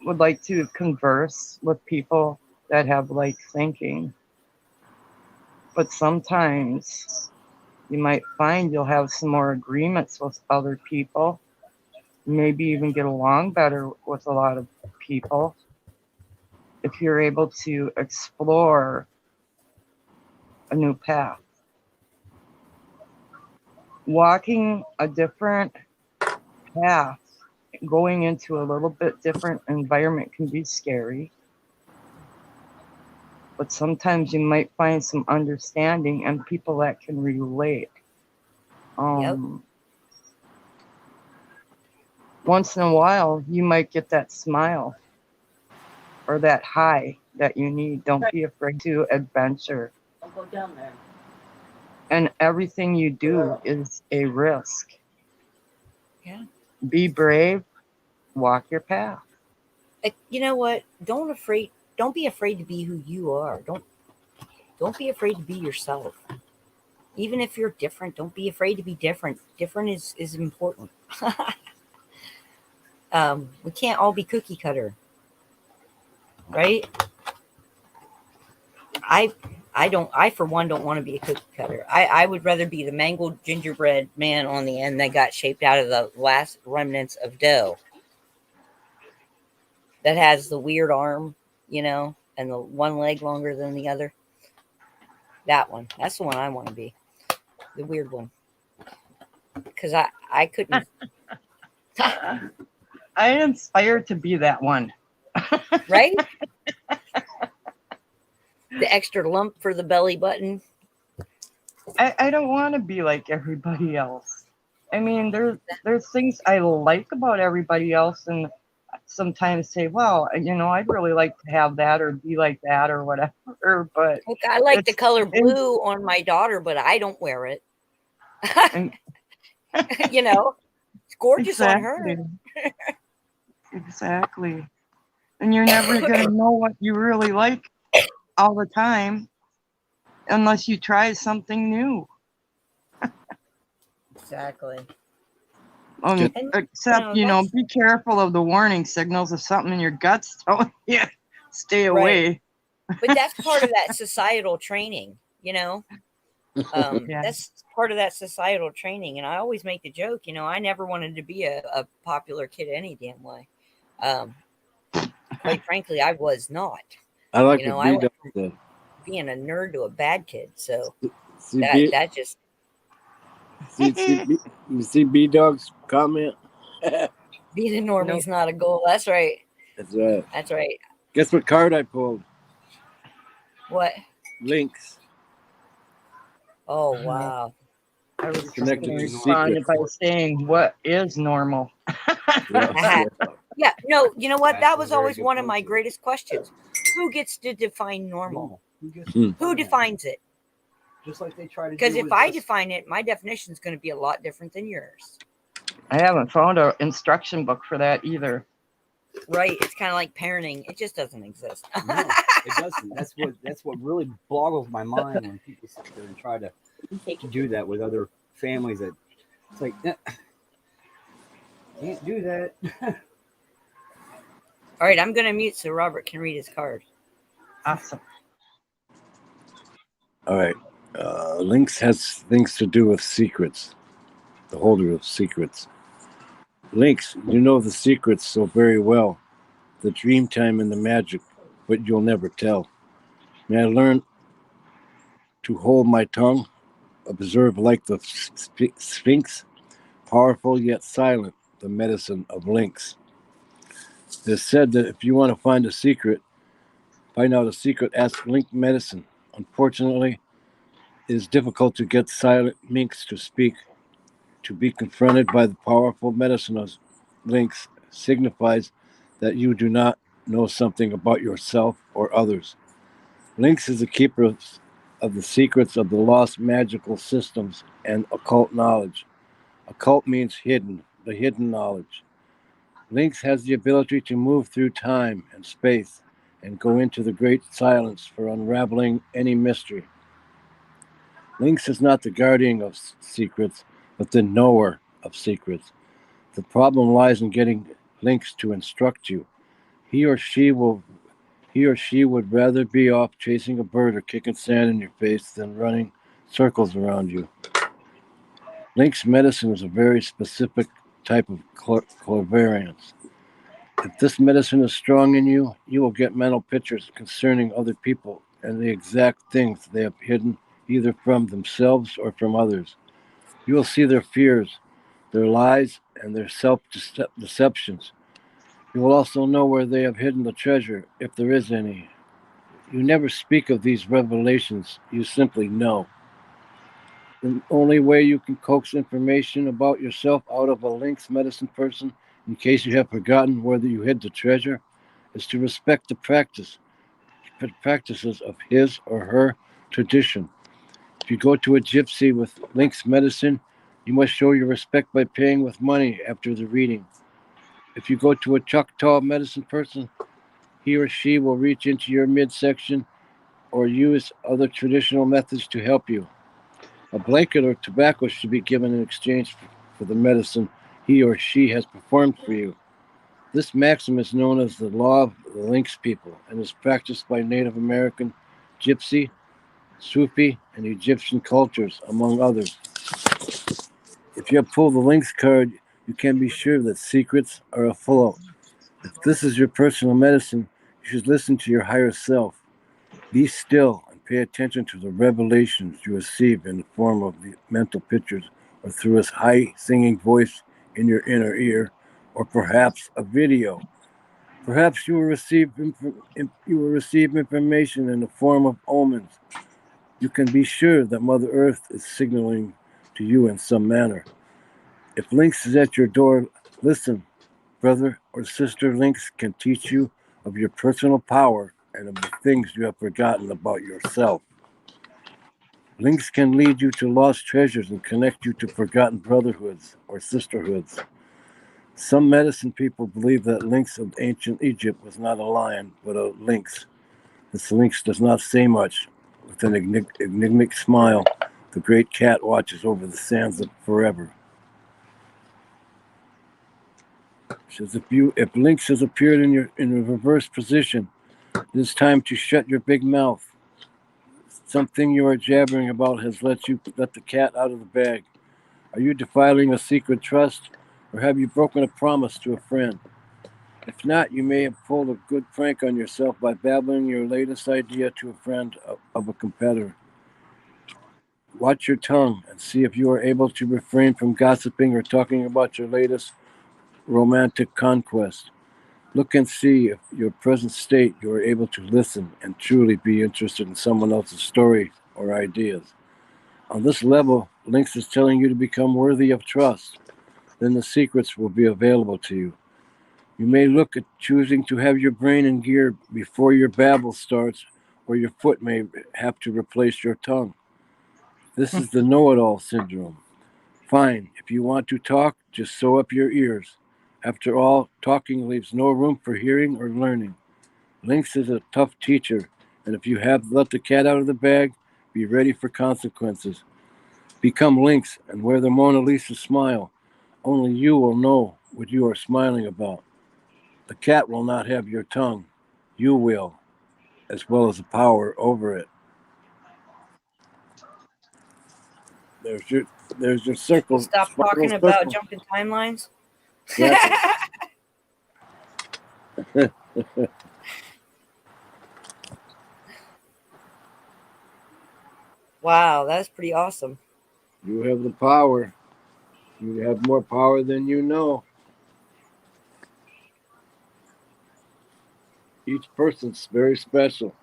would like to converse with people that have like thinking. But sometimes you might find you'll have some more agreements with other people, maybe even get along better with a lot of people if you're able to explore a new path. Walking a different path, going into a little bit different environment can be scary, but sometimes you might find some understanding and people that can relate. Once in a while, you might get that smile or that high that you need. Don't be afraid to adventure. I'll go down there. And everything you do is a risk. Yeah. Be brave, walk your path. You know what? Don't be afraid to be who you are. Don't be afraid to be yourself. Even if you're different, don't be afraid to be different. Different is important. We can't all be cookie cutter, right? I for one don't want to be a cookie cutter. I would rather be the mangled gingerbread man on the end that got shaped out of the last remnants of dough. That has the weird arm, and the one leg longer than the other. That one. That's the one I want to be. The weird one. because I couldn't. I inspired to be that one. Right? The extra lump for the belly button. I don't want to be like everybody else. I mean, there's things I like about everybody else, and sometimes say, well, I'd really like to have that or be like that or whatever. But Look, I like the it's- color it's- blue on my daughter, but I don't wear it. and- It's gorgeous on her. Exactly. And you're never going to know what you really like all the time unless you try something new. Exactly. Just- Except, that's- be careful of the warning signals if something in your gut's telling you, stay away. But that's part of that societal training, Yeah. That's part of that societal training. And I always make the joke, I never wanted to be a popular kid any damn way. Quite frankly, I was not. I like I what went B-Dog from said. being a nerd to a bad kid. So See, that just you see B-Dog's comment? being a normie's not a goal. That's right. That's right. That's right. Guess what card I pulled? What? Links. Oh wow. I was just Connected going to to respond secrets. by saying, what is normal? Yeah. Yeah, no, you know what? That's That a was very always good one of point, my too. greatest questions. Who gets to define normal? Who Who defines it? Just like they try to do. Because if with I us. define it, my definition is going to be a lot different than yours. I haven't found an instruction book for that either. Right? It's kind of like parenting. It just doesn't exist. No, it doesn't. That's what really boggles my mind when people sit there and try to do that with other families. That it's like, can't do that. All right, I'm going to mute so Robert can read his card. Awesome. All right. Links has things to do with secrets. The holder of secrets. Links, you know the secrets so very well. The dream time and the magic, but you'll never tell. May I learn to hold my tongue, observe like the Sphinx, powerful yet silent, the medicine of links. It is said that if you want to find out a secret, ask link medicine. Unfortunately, it is difficult to get silent minks to speak. To be confronted by the powerful medicine of links signifies that you do not know something about yourself or others. Links is the keeper of the secrets of the lost magical systems and occult knowledge. Occult means hidden, the hidden knowledge. Links has the ability to move through time and space and go into the great silence for unraveling any mystery. Links is not the guardian of secrets, but the knower of secrets. The problem lies in getting Links to instruct you. He or she would rather be off chasing a bird or kicking sand in your face than running circles around you. Link's medicine is a very specific type of clairvoyance. If this medicine is strong in you, you will get mental pictures concerning other people and the exact things they have hidden either from themselves or from others. You will see their fears, their lies, and their self-deceptions. You will also know where they have hidden the treasure, if there is any. You never speak of these revelations, you simply know. The only way you can coax information about yourself out of a Lynx medicine person, in case you have forgotten where you hid the treasure, is to respect the practices of his or her tradition. If you go to a gypsy with Lynx medicine, you must show your respect by paying with money after the reading. If you go to a Choctaw medicine person, he or she will reach into your midsection or use other traditional methods to help you. A blanket or tobacco should be given in exchange for the medicine he or she has performed for you. This maxim is known as the law of the Lynx people and is practiced by Native American, Gypsy, Sufi, and Egyptian cultures, among others. If you have pulled the Lynx card, you can be sure that secrets are afloat. If this is your personal medicine, you should listen to your higher self. Be still and pay attention to the revelations you receive in the form of the mental pictures or through his high singing voice in your inner ear, or perhaps a video. Perhaps you will receive information in the form of omens. You can be sure that Mother Earth is signaling to you in some manner. If Lynx is at your door, listen. Brother or sister Lynx can teach you of your personal power and of the things you have forgotten about yourself. Lynx can lead you to lost treasures and connect you to forgotten brotherhoods or sisterhoods. Some medicine people believe that Lynx of ancient Egypt was not a lion, but a lynx. This lynx does not say much. With an enigmatic smile, the great cat watches over the sands of forever. Says if Lynx has appeared in a reverse position, it is time to shut your big mouth. Something you are jabbering about has let the cat out of the bag. Are you defiling a secret trust, or have you broken a promise to a friend? If not, you may have pulled a good prank on yourself by babbling your latest idea to a friend of a competitor. Watch your tongue and see if you are able to refrain from gossiping or talking about your latest romantic conquest. Look and see if your present state you are able to listen and truly be interested in someone else's story or ideas. On this level, Lynx is telling you to become worthy of trust. Then the secrets will be available to you. You may look at choosing to have your brain in gear before your babble starts, or your foot may have to replace your tongue. This is the know-it-all syndrome. Fine, if you want to talk, just sew up your ears. After all, talking leaves no room for hearing or learning. Lynx is a tough teacher, and if you have let the cat out of the bag, be ready for consequences. Become Lynx and wear the Mona Lisa smile. Only you will know what you are smiling about. The cat will not have your tongue. You will, as well as the power over it. There's your circle. Stop talking about jumping timelines. Yes. Wow, that's pretty awesome. You have the power. You have more power than you know. Each person's very special.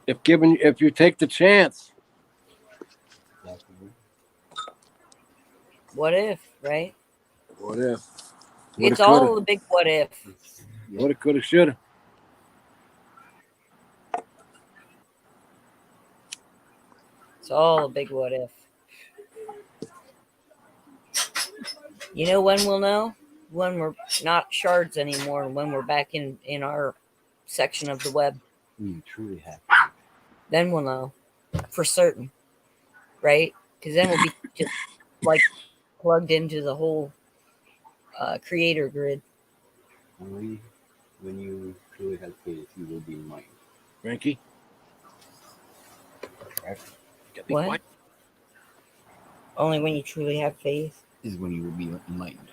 If you take the chance. What if, right? What if? It's all a big what if. Woulda, coulda, shoulda. It's all a big what if. You know when we'll know? When we're not shards anymore, when we're back in our section of the web. You truly have. Then we'll know for certain, right? Because then we'll be just like plugged into the whole creator grid. Only when you truly have faith, you will be enlightened. Frankie? What? Only when you truly have faith is when you will be enlightened.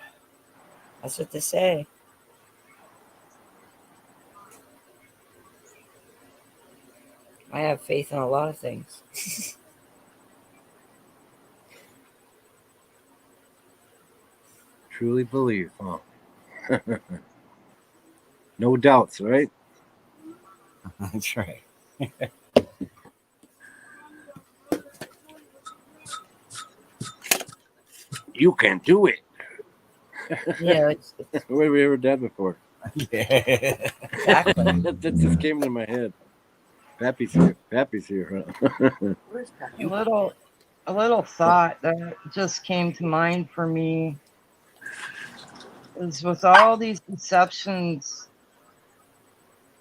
That's what they say. I have faith in a lot of things. Truly believe, huh? No doubts, right? That's right. You can do it. Yeah, it's Where have we ever done before? Yeah. exactly. That just came into my head. Pappy's here. Pappy's here. Huh? A little thought that just came to mind for me is with all these deceptions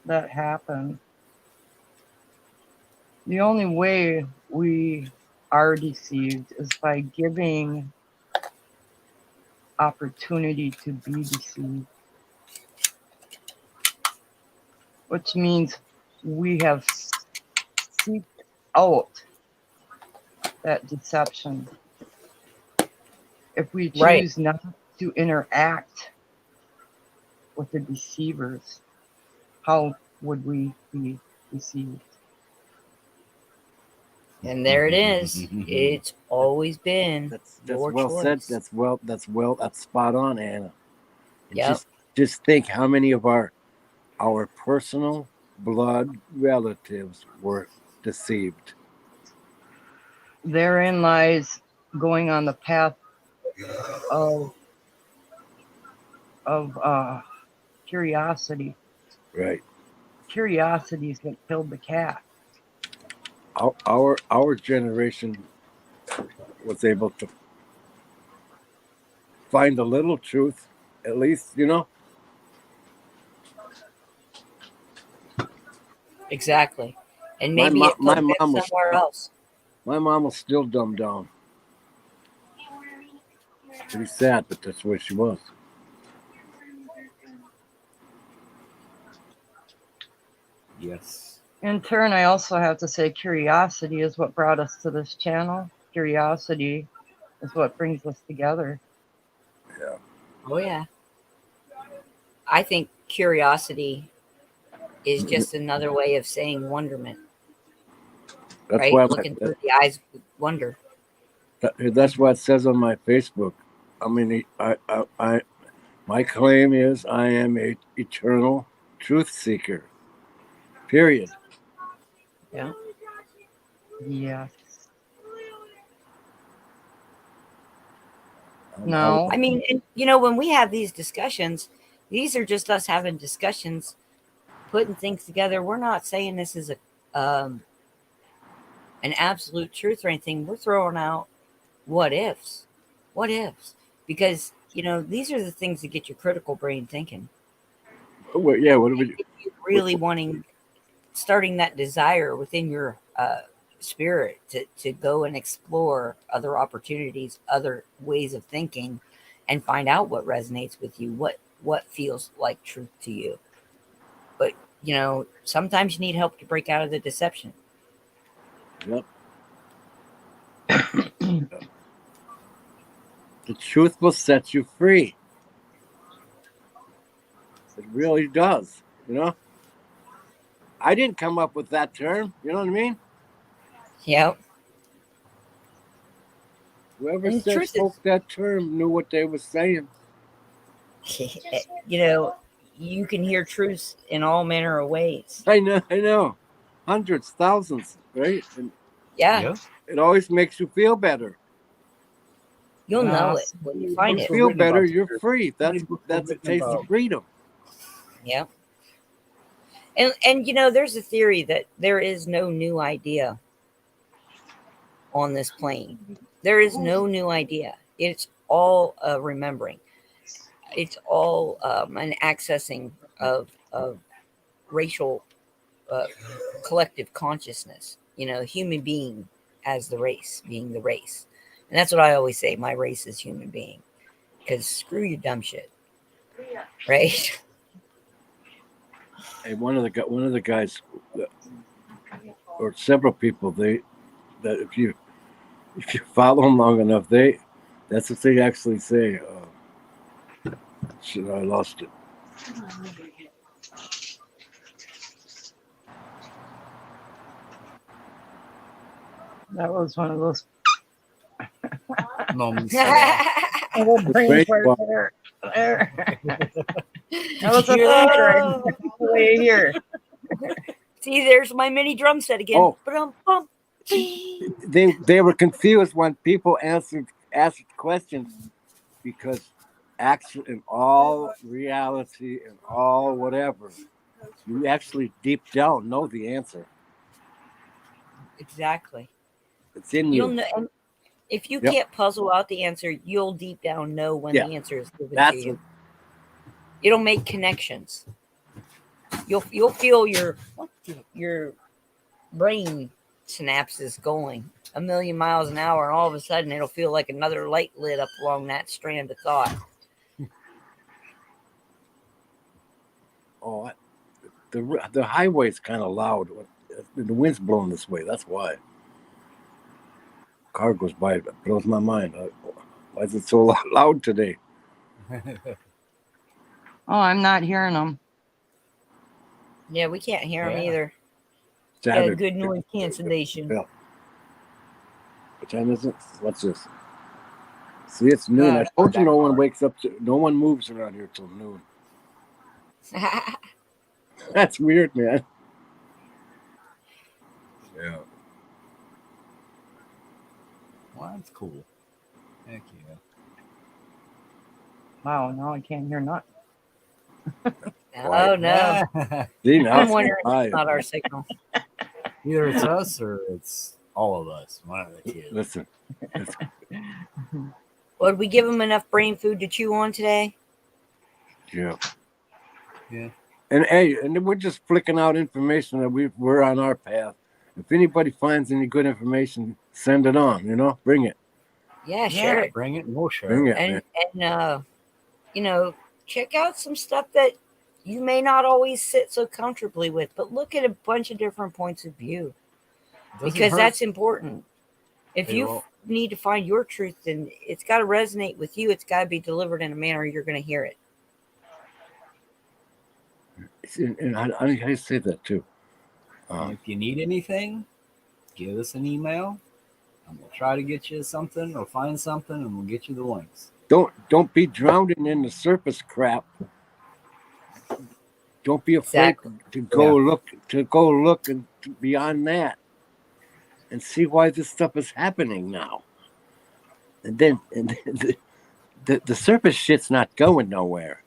that happen, the only way we are deceived is by giving opportunity to be deceived, which means we have seeked out that deception. If we choose not to interact with the deceivers, how would we be deceived? And there it is. It's always been That's your well said. choice. That's spot on, Anna. And Yep. just think how many of our personal blood relatives were deceived. Therein lies going on the path of curiosity. Right. Curiosity is what killed the cat. Our generation was able to find a little truth, at least, Exactly. And My maybe it could my have been mom was somewhere else. my mom was still dumbed down. Pretty sad, but that's where she was. Yes. In turn, I also have to say curiosity is what brought us to this channel. Curiosity is what brings us together. Yeah. Oh, yeah. I think curiosity is just another way of saying wonderment. That's right? why Looking through the eyes with wonder. that's what it says on my Facebook. I mean, my claim is I am a eternal truth seeker. Period. Yeah. Yes. No. I mean, and, when we have these discussions, these are just us having discussions, putting things together. We're not saying this is an absolute truth or anything. We're throwing out what ifs, because these are the things that get your critical brain thinking. Well, yeah. What do we? If you're really starting that desire within your spirit to go and explore other opportunities, other ways of thinking, and find out what resonates with you, what feels like truth to you. But sometimes you need help to break out of the deception. Yep. The truth will set you free. It really does. I didn't come up with that term. You know what I mean? Yep. Whoever And the truth spoke that term knew what they were saying. You can hear truths in all manner of ways. I know. Hundreds, thousands, right? And yeah. it always makes you feel better. You'll know it when you find you it. Feel better, you're free. That's a taste of freedom. Yeah. And there's a theory that there is no new idea on this plane. There is no new idea. It's all remembering. It's all an accessing of racial collective consciousness. Human being as the race, being the race. And that's what I always say. My race is human being. Because screw your dumb shit. Right? And one of the guys, or several people, that if you follow them long enough, that's what they actually say. Shit, I lost it. That was one of those moments. brain fart there. That was a thing right way here. See, there's my mini drum set again. Oh. They were confused when people asked questions, because actually, in all reality and all whatever, you actually deep down know the answer. Exactly. It's in you. You'll know, and if you can't puzzle out the answer, you'll deep down know when the answer is given to you. It'll make connections. You'll feel your brain synapses going a million miles an hour, and all of a sudden it'll feel like another light lit up along that strand of thought. Oh, the highway's kind of loud. The wind's blowing this way. That's why. Car goes by, it blows my mind. Why is it so loud today? Oh, I'm not hearing them. Yeah, we can't hear them either. Got a good noise cancellation. Yeah. time is it? What's this? See, it's noon. I told you no one wakes up. No one moves around here till noon. That's weird, man. Yeah. Well, that's cool. Heck yeah. Wow, now I can't hear nothing. Oh no! See, now I'm it's wondering if quiet. it's not our signal. Either it's us or it's all of us. One of the two. Listen, Well, did we give them enough brain food to chew on today? yeah. Yeah. And hey, and we're just flicking out information that we're on our path. If anybody finds any good information, send it on. Bring it. Yeah, share it. Bring it and we'll share Bring it. it, man. And check out some stuff that you may not always sit so comfortably with, but look at a bunch of different points of view, because that's important. If you need to find your truth, then it's got to resonate with you. It's got to be delivered in a manner you're going to hear it. And I say that too. If you need anything, give us an email, and we'll try to get you something or find something, and we'll get you the links. Don't be drowning in the surface crap. Don't be afraid to go look and beyond that, and see why this stuff is happening now. And then the surface shit's not going nowhere.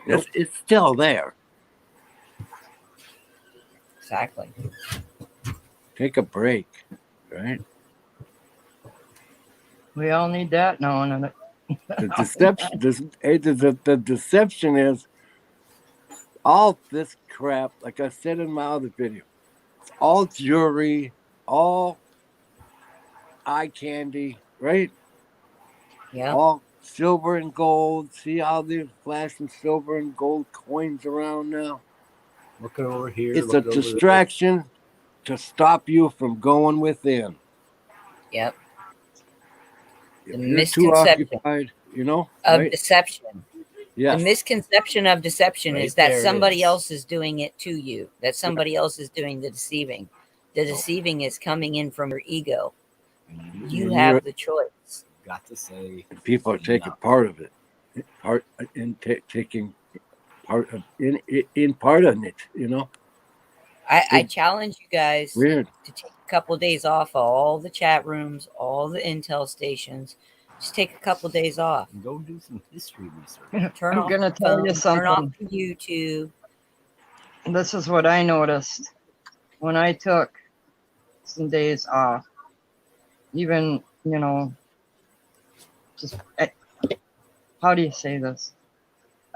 Nope. It's still there. Exactly. Take a break, right? We all need that now and then. The deception, the deception is all this crap. Like I said in my other video, it's all jewelry, all eye candy, right? Yeah. All silver and gold. See how they're flashing silver and gold coins around now? Looking over here. It's a distraction to stop you from going within. Yep. If The you're too misconception occupied, of right? deception. Yes. The misconception of deception Right is that there it somebody is. else is doing it to you, that somebody else is doing the deceiving. The deceiving is coming in from your ego. You And have the choice. Got to say, people are taking part of it, taking part of in part of it. I challenge you guys Weird. to take a couple of days off of all the chat rooms, all the intel stations. Just take a couple of days off. and go do some history research. Turn I'm off gonna the tell phone, you turn off something. the YouTube. This is what I noticed when I took some days off. Even, just how do you say this?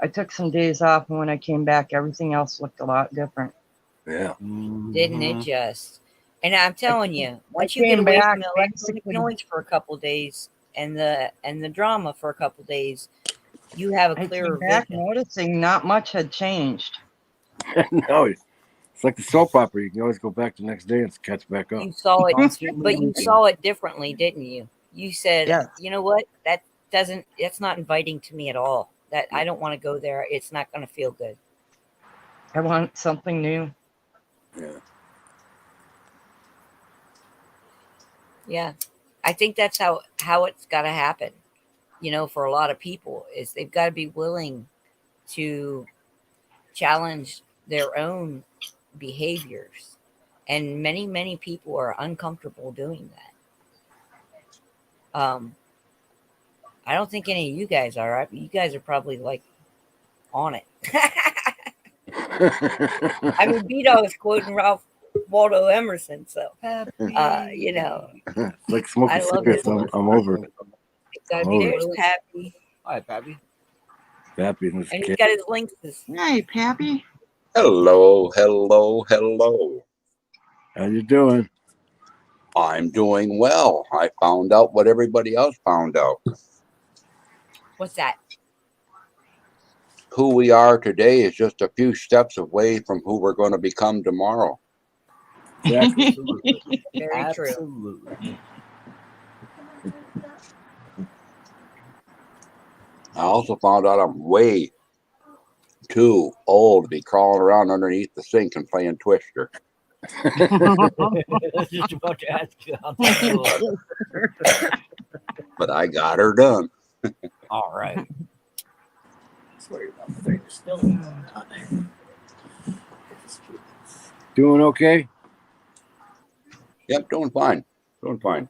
I took some days off, and when I came back, everything else looked a lot different. Yeah. Didn't it just? And I'm telling you, once you came get away back, from the electronic basically- noise for a couple of days and the drama for a couple of days, you have a I clearer came back vision. noticing not much had changed. No, it's like the soap opera. You can always go back the next day and catch back up. You saw it, Constantly but you moving. saw it differently, didn't you? You said, Yes. you know what? That's not inviting to me at all. That I don't want to go there. It's not going to feel good. I want something new. Yeah. Yeah. I think that's how it's got to happen. For a lot of people is they've got to be willing to challenge their own behaviors. And many, many people are uncomfortable doing that. I don't think any of you guys are. You guys are probably like on it. I mean, B-Dog is quoting Ralph Waldo Emerson. So, Like smoking I love cigarettes. it. I'm over it. it's got to Oh, be yeah. there's Pappy. Hi, Pappy. Happy in this And he's kid. got his links. Hey, Pappy. Hello, hello, hello. How you doing? I'm doing well. I found out what everybody else found out. What's that? Who we are today is just a few steps away from who we're going to become tomorrow. Exactly. Absolutely. Very true. Absolutely. I also found out I'm way too old to be crawling around underneath the sink and playing Twister. Just about to ask you how that was. But I got her done. All right. Doing okay? Yep, doing fine. Doing fine.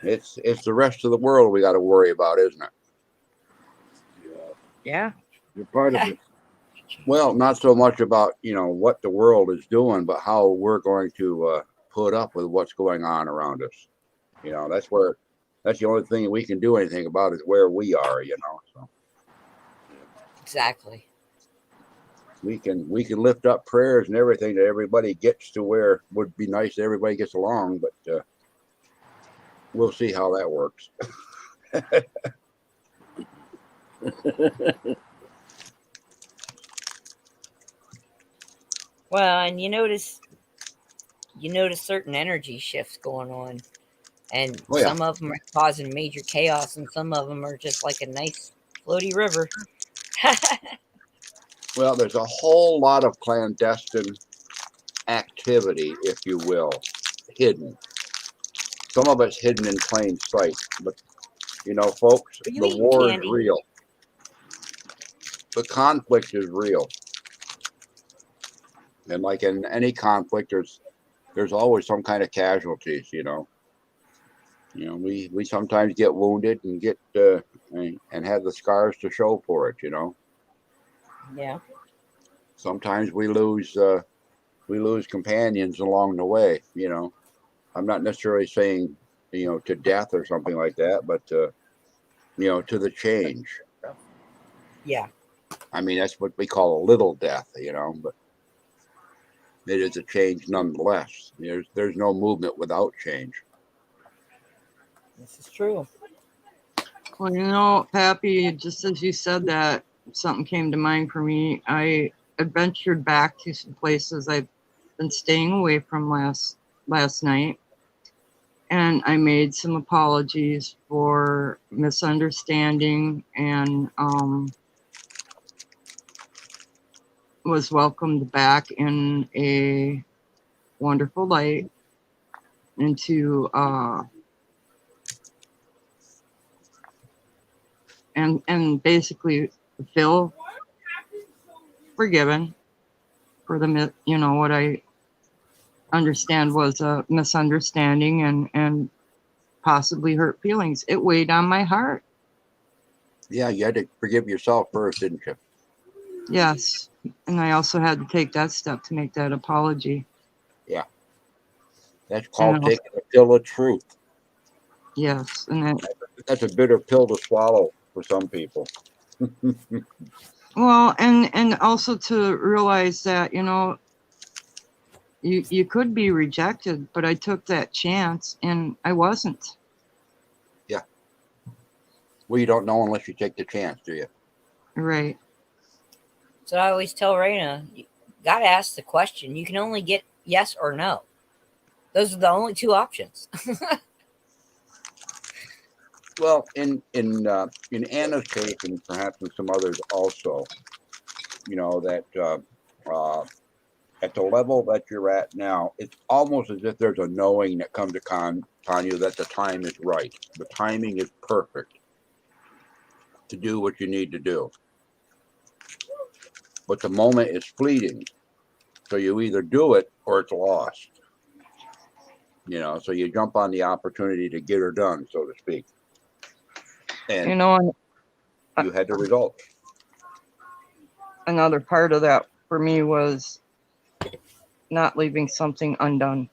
It's the rest of the world we got to worry about, isn't it? Yeah. You're part of it. Well, not so much about, what the world is doing, but how we're going to put up with what's going on around us. That's the only thing we can do anything about is where we are, so Exactly. we can lift up prayers and everything that everybody gets to where would be nice that everybody gets along, but we'll see how that works. Well, and you notice certain energy shifts going on, and Oh, yeah. some of them are causing major chaos, and some of them are just like a nice floaty river. Well, there's a whole lot of clandestine activity, if you will, hidden. Some of it's hidden in plain sight, but folks, Are you the eating war candy? is real. The conflict is real. And like in any conflict, there's always some kind of casualties, we sometimes get wounded and get and have the scars to show for it, Yeah. Sometimes we lose companions along the way, I'm not necessarily saying to death or something like that, but to the change. Yeah. I mean, that's what we call a little death, but it is a change nonetheless. There's no movement without change. This is true. Well, Pappy, just as you said that, something came to mind for me. I adventured back to some places I've been staying away from last night, and I made some apologies for misunderstanding, and was welcomed back in a wonderful light into and basically feel forgiven for the what I understand was a misunderstanding and possibly hurt feelings. It weighed on my heart. Yeah, you had to forgive yourself first, didn't you? Yes, and I also had to take that step to make that apology. Yeah, that's called taking a pill of truth. Yes, and that's a bitter pill to swallow for some people. Well, and also to realize that you could be rejected, but I took that chance and I wasn't. Yeah. Well, you don't know unless you take the chance, do you? Right. So I always tell Raina, you got to ask the question. You can only get yes or no. Those are the only two options. Well, in Anna's case, and perhaps in some others also, that at the level that you're at now, it's almost as if there's a knowing that comes upon you that the time is right. The timing is perfect to do what you need to do. But the moment is fleeting. So you either do it or it's lost. So you jump on the opportunity to get her done, so to speak. And you had the result. Another part of that for me was not leaving something undone.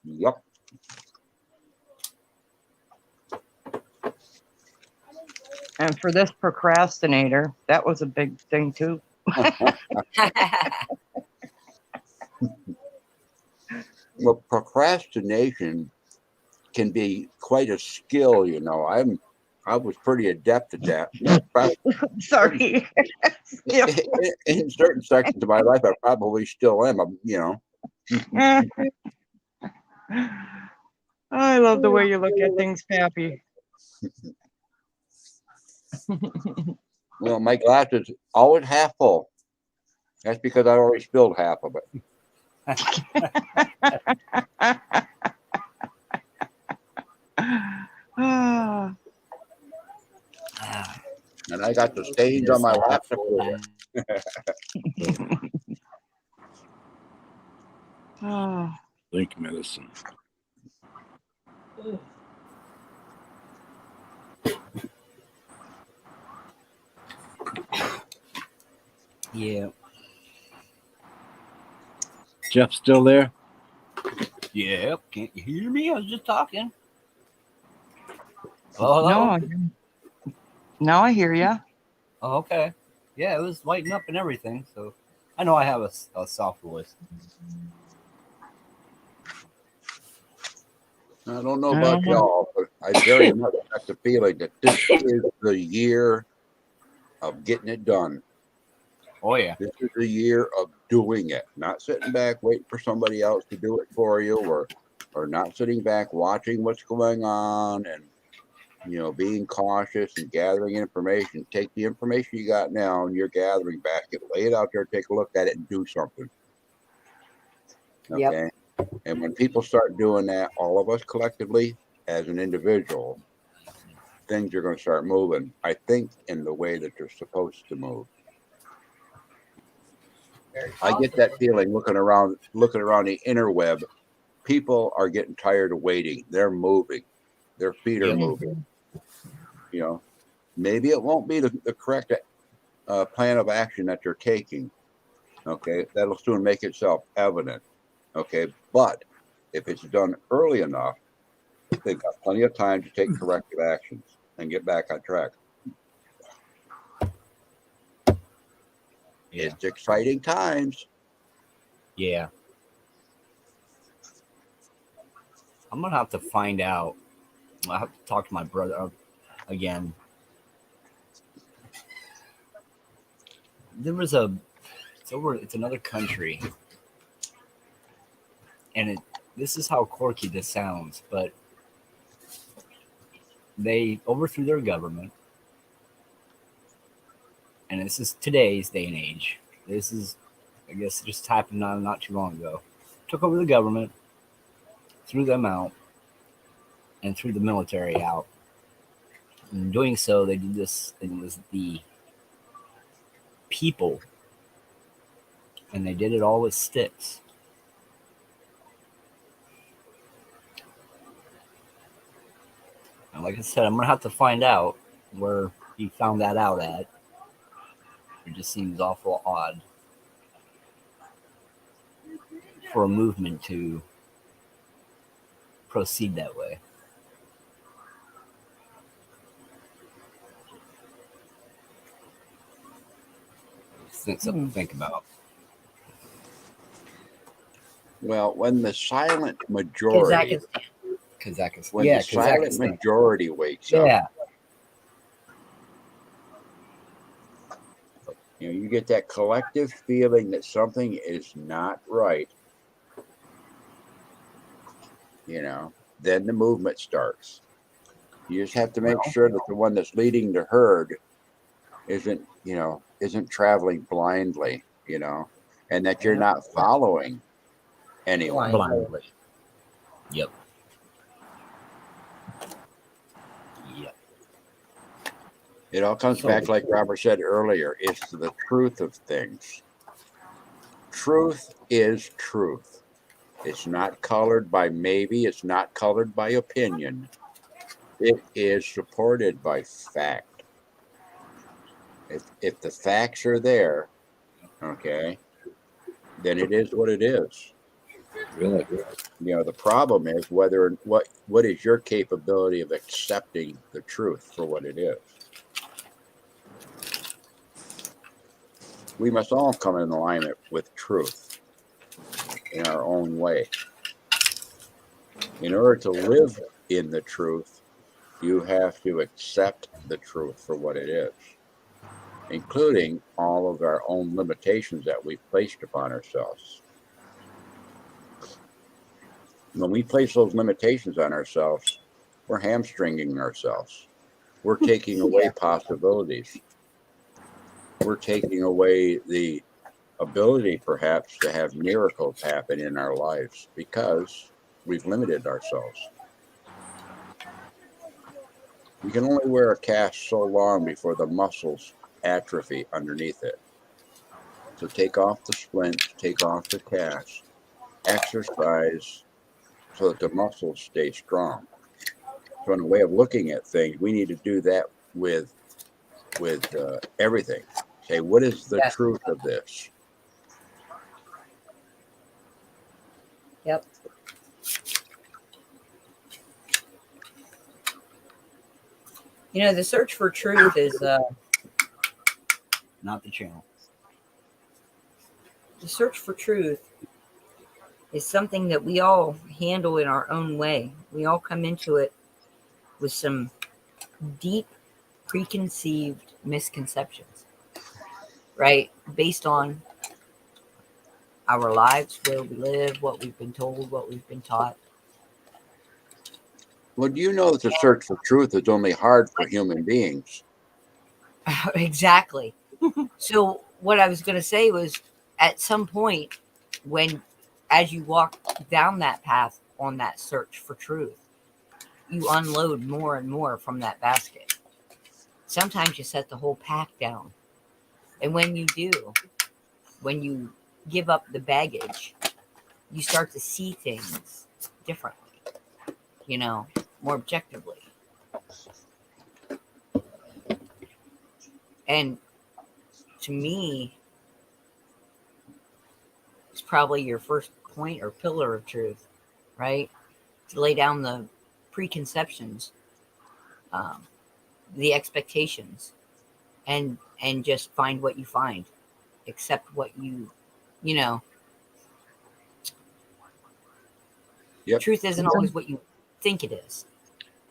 Yep. And for this procrastinator, that was a big thing too. Well, procrastination can be quite a skill, I was pretty adept at that. Sorry. In certain sections of my life, I probably still am, I love the way you look at things, Pappy. Well, my glass is always half full. That's because I already spilled half of it. Ah, And I got the stains on my lap to prove it. ah. Link medicine. Yeah. Jeff still there? Yep. Can't you hear me? I was just talking. Oh, hello. No, now I hear you. Oh, okay. Yeah, it was lighting up and everything. So I know I have a soft voice. I don't know about y'all, but I very much got the feeling that this is the year of getting it done. Oh, yeah. This is the year of doing it, not sitting back waiting for somebody else to do it for you, or not sitting back watching what's going on and being cautious and gathering information. Take the information you got now in your gathering basket, lay it out there, take a look at it, and do something. Okay. Yep. And when people start doing that, all of us collectively as an individual, things are going to start moving, I think, in the way that they're supposed to move. I get that feeling looking around the interweb. People are getting tired of waiting. They're moving. Their feet are moving. Maybe it won't be the correct plan of action that they're taking. Okay, that'll soon make itself evident. Okay, but if it's done early enough, they've got plenty of time to take corrective actions and get back on track. Yeah. It's exciting times. Yeah. I'm going to have to find out. I have to talk to my brother again. There was it's another country. And this is how quirky this sounds, but they overthrew their government. And this is today's day and age. This is, I guess, just happened not too long ago. Took over the government, threw them out, and threw the military out. And in doing so, they did this, and it was the people, and they did it all with sticks. And like I said, I'm going to have to find out where he found that out at. It just seems awful odd for a movement to proceed that way. Something to think about. Well, when the silent majority, Kazakhstan. when the silent majority wakes up, you get that collective feeling that something is not right. Then the movement starts. You just have to make sure that the one that's leading the herd isn't traveling blindly, and that you're not following anyone blindly. Yep. It all comes back, like Robert said earlier, it's the truth of things. Truth is truth. It's not colored by maybe. It's not colored by opinion. It is supported by fact. If the facts are there, okay, then it is what it is. Really? The problem is what is your capability of accepting the truth for what it is. We must all come in alignment with truth in our own way. In order to live in the truth, you have to accept the truth for what it is, including all of our own limitations that we've placed upon ourselves. When we place those limitations on ourselves, we're hamstringing ourselves. We're taking away possibilities. We're taking away the ability perhaps to have miracles happen in our lives because we've limited ourselves. You can only wear a cast so long before the muscles atrophy underneath it. So take off the splints, take off the cast, exercise so that the muscles stay strong. So in a way of looking at things, we need to do that with everything. Say, what is the Yes. truth of this? Yep. You know, the search for truth is Not the channel. the search for truth is something that we all handle in our own way. We all come into it with some deep preconceived misconceptions, right? Based on our lives, where we live, what we've been told, what we've been taught. Well, do you know that the search for truth is only hard for human beings? Exactly. So what I was going to say was, at some point, when as you walk down that path on that search for truth, you unload more and more from that basket. Sometimes you set the whole pack down. And when you do, when you give up the baggage, you start to see things differently, you know, more objectively. And to me, it's probably your first point or pillar of truth, right? To lay down the preconceptions, the expectations, and just find what you find, accept what you know. Yep. Truth isn't always what you think it is.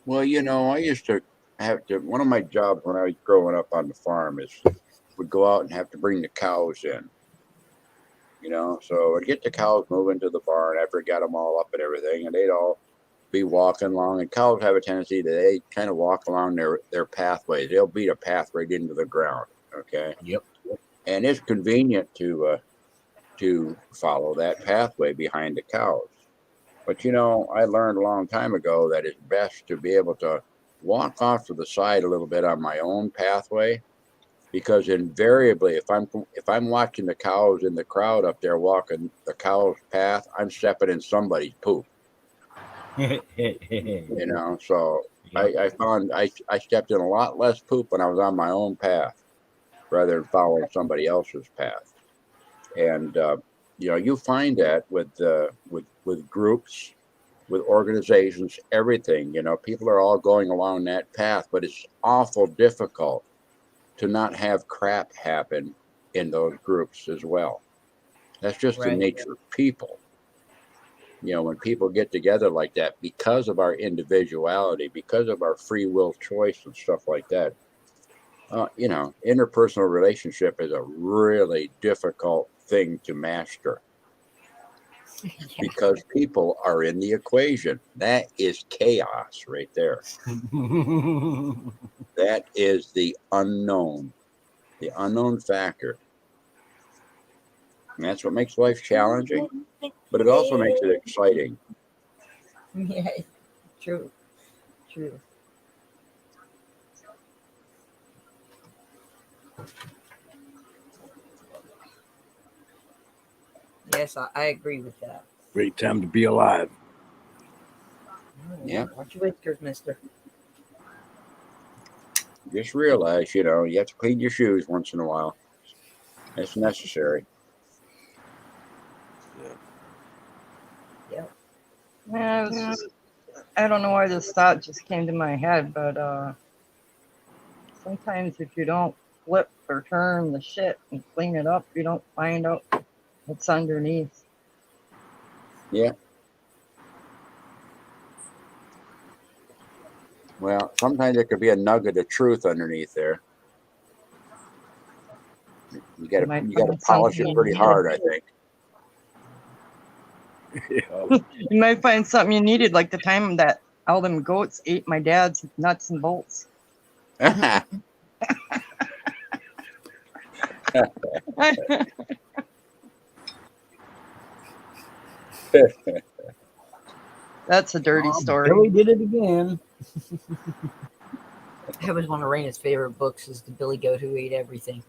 Well, you know, I used to have to, one of my jobs when I was growing up on the farm is would go out and have to bring the cows in. You know, so I'd get the cows moving to the barn after I got them all up and everything, and they'd all be walking along. And cows have a tendency that they kind of walk along their pathways. They'll beat a path right into the ground. Okay. Yep. And it's convenient to follow that pathway behind the cows. But you know, I learned a long time ago that it's best to be able to walk off to the side a little bit on my own pathway, because invariably, if I'm watching the cows in the crowd up there walking the cows' path, I'm stepping in somebody's poop. You know, so Yep. I found I stepped in a lot less poop when I was on my own path rather than following somebody else's path. And you know, you find that with groups, with organizations, everything. You know, people are all going along that path, but it's awful difficult to not have crap happen in those groups as well. That's just the Right. nature of people. You know, when people get together like that, because of our individuality, because of our free will choice and stuff like that, you know, interpersonal relationship is a really difficult thing to master Yeah. because people are in the equation. That is chaos right there. That is the unknown factor. And that's what makes life challenging, but it also makes it exciting. Yeah, true. Yes, I agree with that. Great time to be alive. Yeah. Watch your whiskers, mister. Just realize, you know, you have to clean your shoes once in a while. It's necessary. Yep. Yeah, I don't know why this thought just came to my head, but sometimes if you don't flip or turn the shit and clean it up, you don't find out what's underneath. Yeah. Well, sometimes there could be a nugget of truth underneath there. You got to polish it pretty hard, I think. You might find something you needed, like the time that all them goats ate my dad's nuts and bolts. That's a dirty Billy story. did it again. That was one of Raina's favorite books, is The Billy Goat Who Ate Everything.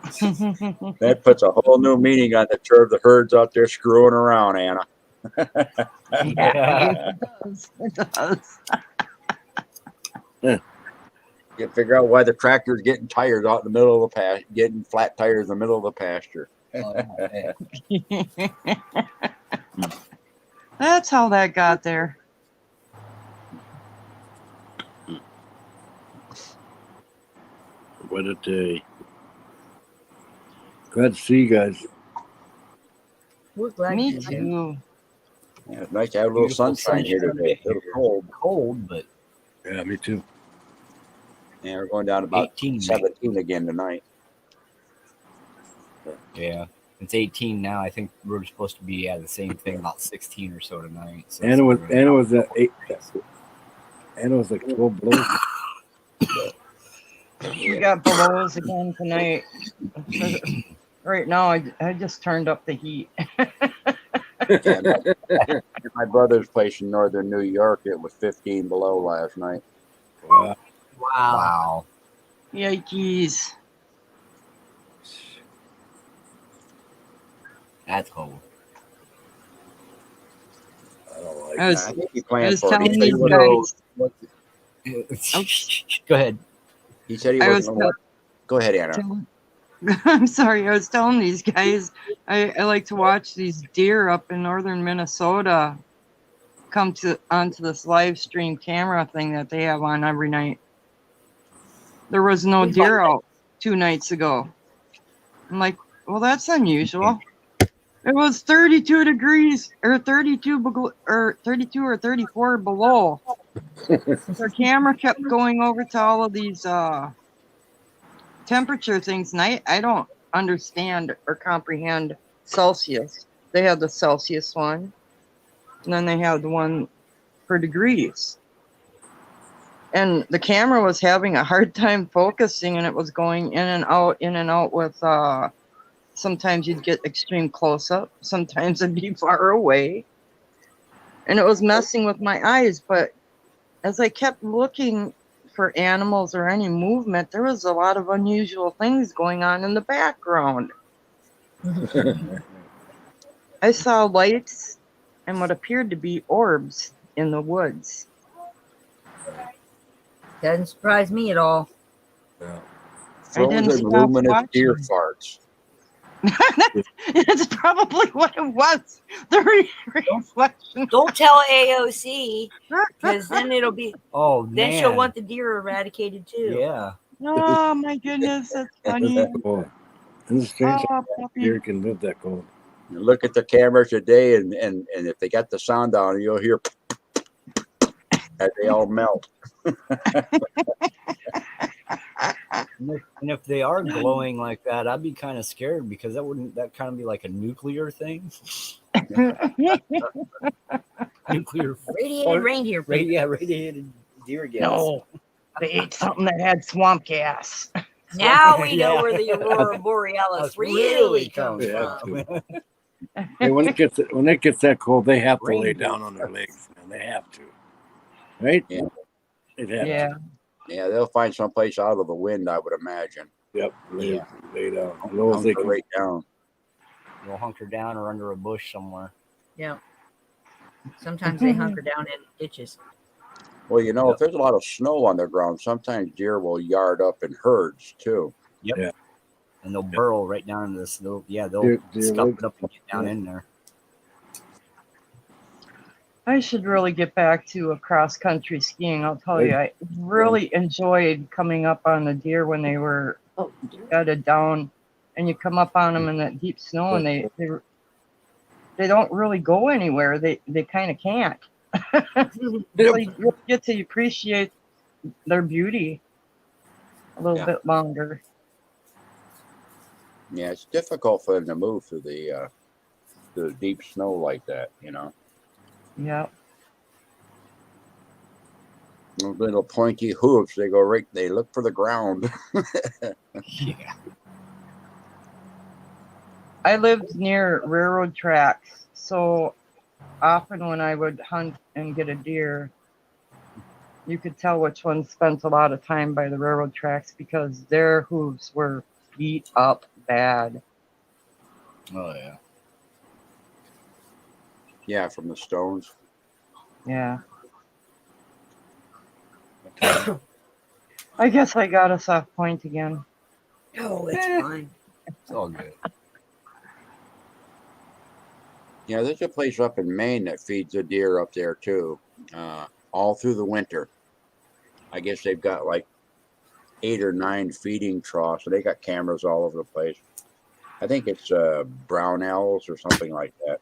That puts a whole new meaning on the term the herd's out there screwing around, Anna. Yeah, it does. It does. You figure out why the tractor's getting tired out in the middle of the pasture, getting flat tires in the middle of the pasture. That's how that got there. What a day. Glad to see you guys. We're glad Me you're here. too. Yeah, it's nice to have a little Beautiful sunshine here sunshine today. A little cold. Cold, but Yeah, me too. Yeah, we're going down to about 18. 17 again tonight. Yeah, it's 18 now. I think we're supposed to be at the same thing, about 16 or so tonight. So Anna was at 8. Anna was like 12 below. We got belows again tonight. Right now, I just turned up the heat. Yeah, my brother's place in northern New York, it was 15 below last night. Wow. Wow. Yikes. That's cold. I don't like I was, I think he I planned was for it. telling He said he these wasn't- guys. Go ahead. He said he I wasn't. was Gonna Go ahead, Anna. I'm sorry. I was telling these guys I like to watch these deer up in northern Minnesota come onto this live stream camera thing that they have on every night. There was no deer out 2 nights ago. I'm like, well, that's unusual. It was 32 degrees or 32 or 34 below. Their camera kept going over to all of these temperature things, and I don't understand or comprehend Celsius. They have the Celsius one, and then they have the one for degrees. And the camera was having a hard time focusing, and it was going in and out with sometimes you'd get extreme close up, sometimes it'd be far away. And it was messing with my eyes, but as I kept looking for animals or any movement, there was a lot of unusual things going on in the background. I saw lights and what appeared to be orbs in the woods. Doesn't surprise me at all. Yeah. I didn't Frozen stop luminous deer watching. farts. It's probably what it was. The reflection. Don't tell AOC, because then it'll be. Oh, Then man. she'll want the deer eradicated too. Yeah. Oh my goodness, that's funny. That's cool. And the strange Oh, deer puppy. can live that cold. You look at the cameras today, and if they got the sound on, you'll hear as they all melt. And if they are glowing like that, I'd be kind of scared, because that kind of be like a nuclear thing? Nuclear Radiated reindeer. radiated deer gas. No, they ate something that had swamp gas. Now we know Yeah. where the Aurora Borealis That's really comes Yeah. from. Hey, when it gets that cold, they have to lay Reindeer. down on their legs, man. They have to. Right? Yeah. They'd have Yeah. to. Yeah, they'll find someplace out of the wind, I would imagine. Yep. Lay down. As Hunker low as they can. right down. You'll hunker down or under a bush somewhere. Yeah. Sometimes they hunker down in ditches. Well, if there's a lot of snow on the ground, sometimes deer will yard up in herds too. Yep. Yeah. And they'll burrow right down into this. They'll Deer scuff live- it up and get down in there. I should really get back to cross country skiing. I'll tell you, I really enjoyed coming up on the deer when they were bedded down, and you come up on them in that deep snow, and they don't really go anywhere. They kind of can't. So you get to appreciate their beauty a little bit longer. Yeah, it's difficult for them to move through the deep snow like that. Yeah. Those little pointy hooves, they go right. They look for the ground. Yeah. I lived near railroad tracks, so often when I would hunt and get a deer, you could tell which one spent a lot of time by the railroad tracks because their hooves were beat up bad. Oh yeah. Yeah, from the stones. Yeah. I guess I got us off point again. Oh, it's fine. It's all good. Yeah, there's a place up in Maine that feeds the deer up there too, all through the winter. I guess they've got like 8 or 9 feeding troughs, and they got cameras all over the place. I think it's brown owls or something like that.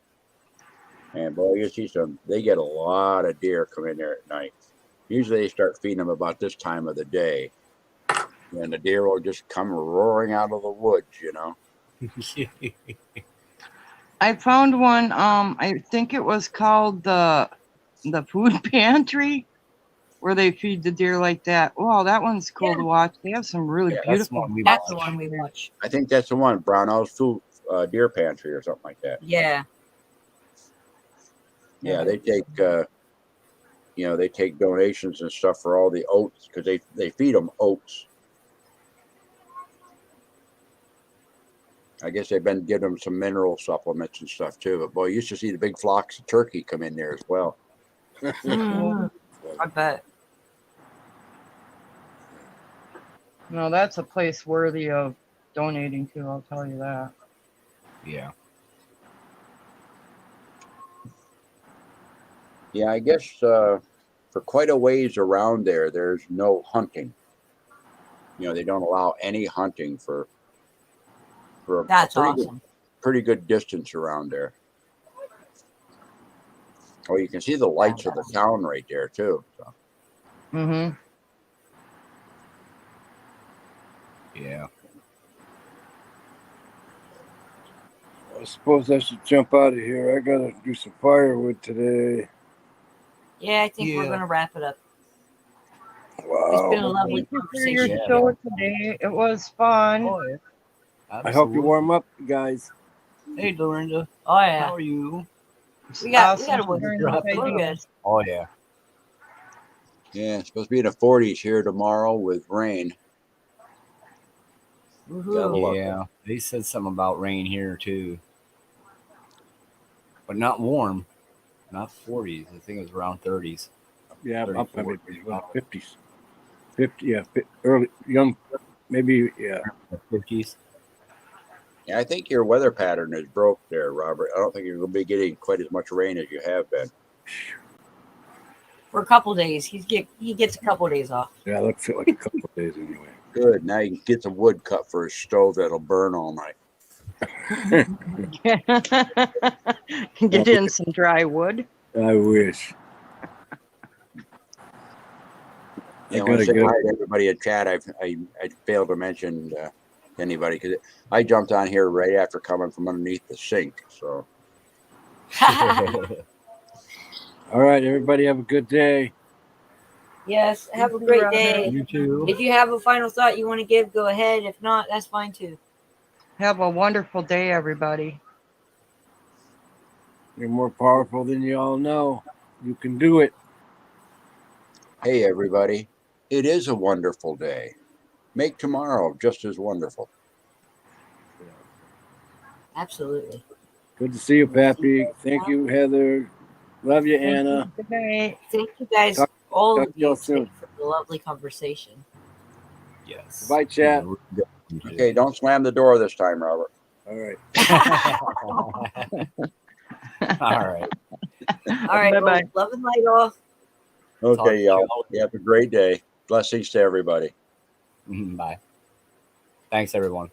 And boy, you see some. They get a lot of deer come in there at night. Usually, they start feeding them about this time of the day, and the deer will just come roaring out of the woods. You know. I found one. I think it was called the food pantry, where they feed the deer like that. Wow, that one's cool to watch. They have some really Yeah, that's beautiful. one we That's the watch. one we watch. I think that's the one, Brown Owl's Food Deer Pantry or something like that. Yeah. Yeah, they take they take donations and stuff for all the oats because they feed them oats. I guess they've been giving them some mineral supplements and stuff too. But boy, you used to see the big flocks of turkey come in there as well. Mhm. I bet. No, that's a place worthy of donating to. I'll tell you that. Yeah. Yeah, I guess for quite a ways around there, there's no hunting. They don't allow any hunting for a That's pretty awesome. pretty good distance around there. Oh, you can see the lights of the town right there too. So. Mm-hmm. Yeah. I suppose I should jump out of here. I gotta do some firewood today. Yeah, I think we're Yeah. going to wrap it up. Wow. It's been a lovely Thank you for your conversation. show today. It was fun. Oh yeah. I hope you warm up, guys. Hey, Dorinda. Oh, yeah. How are you? We got Awesome a wood turn to to drop. say We're you. good. Oh yeah. Yeah, it's supposed to be in the 40s here tomorrow with rain. Woohoo. Yeah. They said something about rain here too, but not warm. Not 40s. I think it was around 30s. Yeah, 30, up 40. 50s. 50, yeah, early, young, maybe, yeah. 50s. Yeah, I think your weather pattern is broke there, Robert. I don't think you're going to be getting quite as much rain as you have been. For a couple days. He gets a couple days off. Yeah, that feel like a couple of days anyway. Good. Now you can get some wood cut for a stove that'll burn all night. Get in some dry wood. I wish. I want to say hi to everybody in chat. I failed to mention anybody because I jumped on here right after coming from underneath the sink. So. All right, everybody have a good day. Yes, have a great day. You too. If you have a final thought you want to give, go ahead. If not, that's fine too. Have a wonderful day, everybody. You're more powerful than you all know. You can do it. Hey, everybody. It is a wonderful day. Make tomorrow just as wonderful. Absolutely. Good to see you, Pappy. Thank you, Heather. Love you, Anna. Good night. Thank you guys, Talk all to of you, y'all soon. for the lovely conversation. Yes. Bye, chat. Okay, don't slam the door this time, Robert. All right. All right. All right. Bye-bye. Well, love and light off. Okay, Talk to y'all. You have a great day. Blessings to everybody. Bye. Thanks, everyone.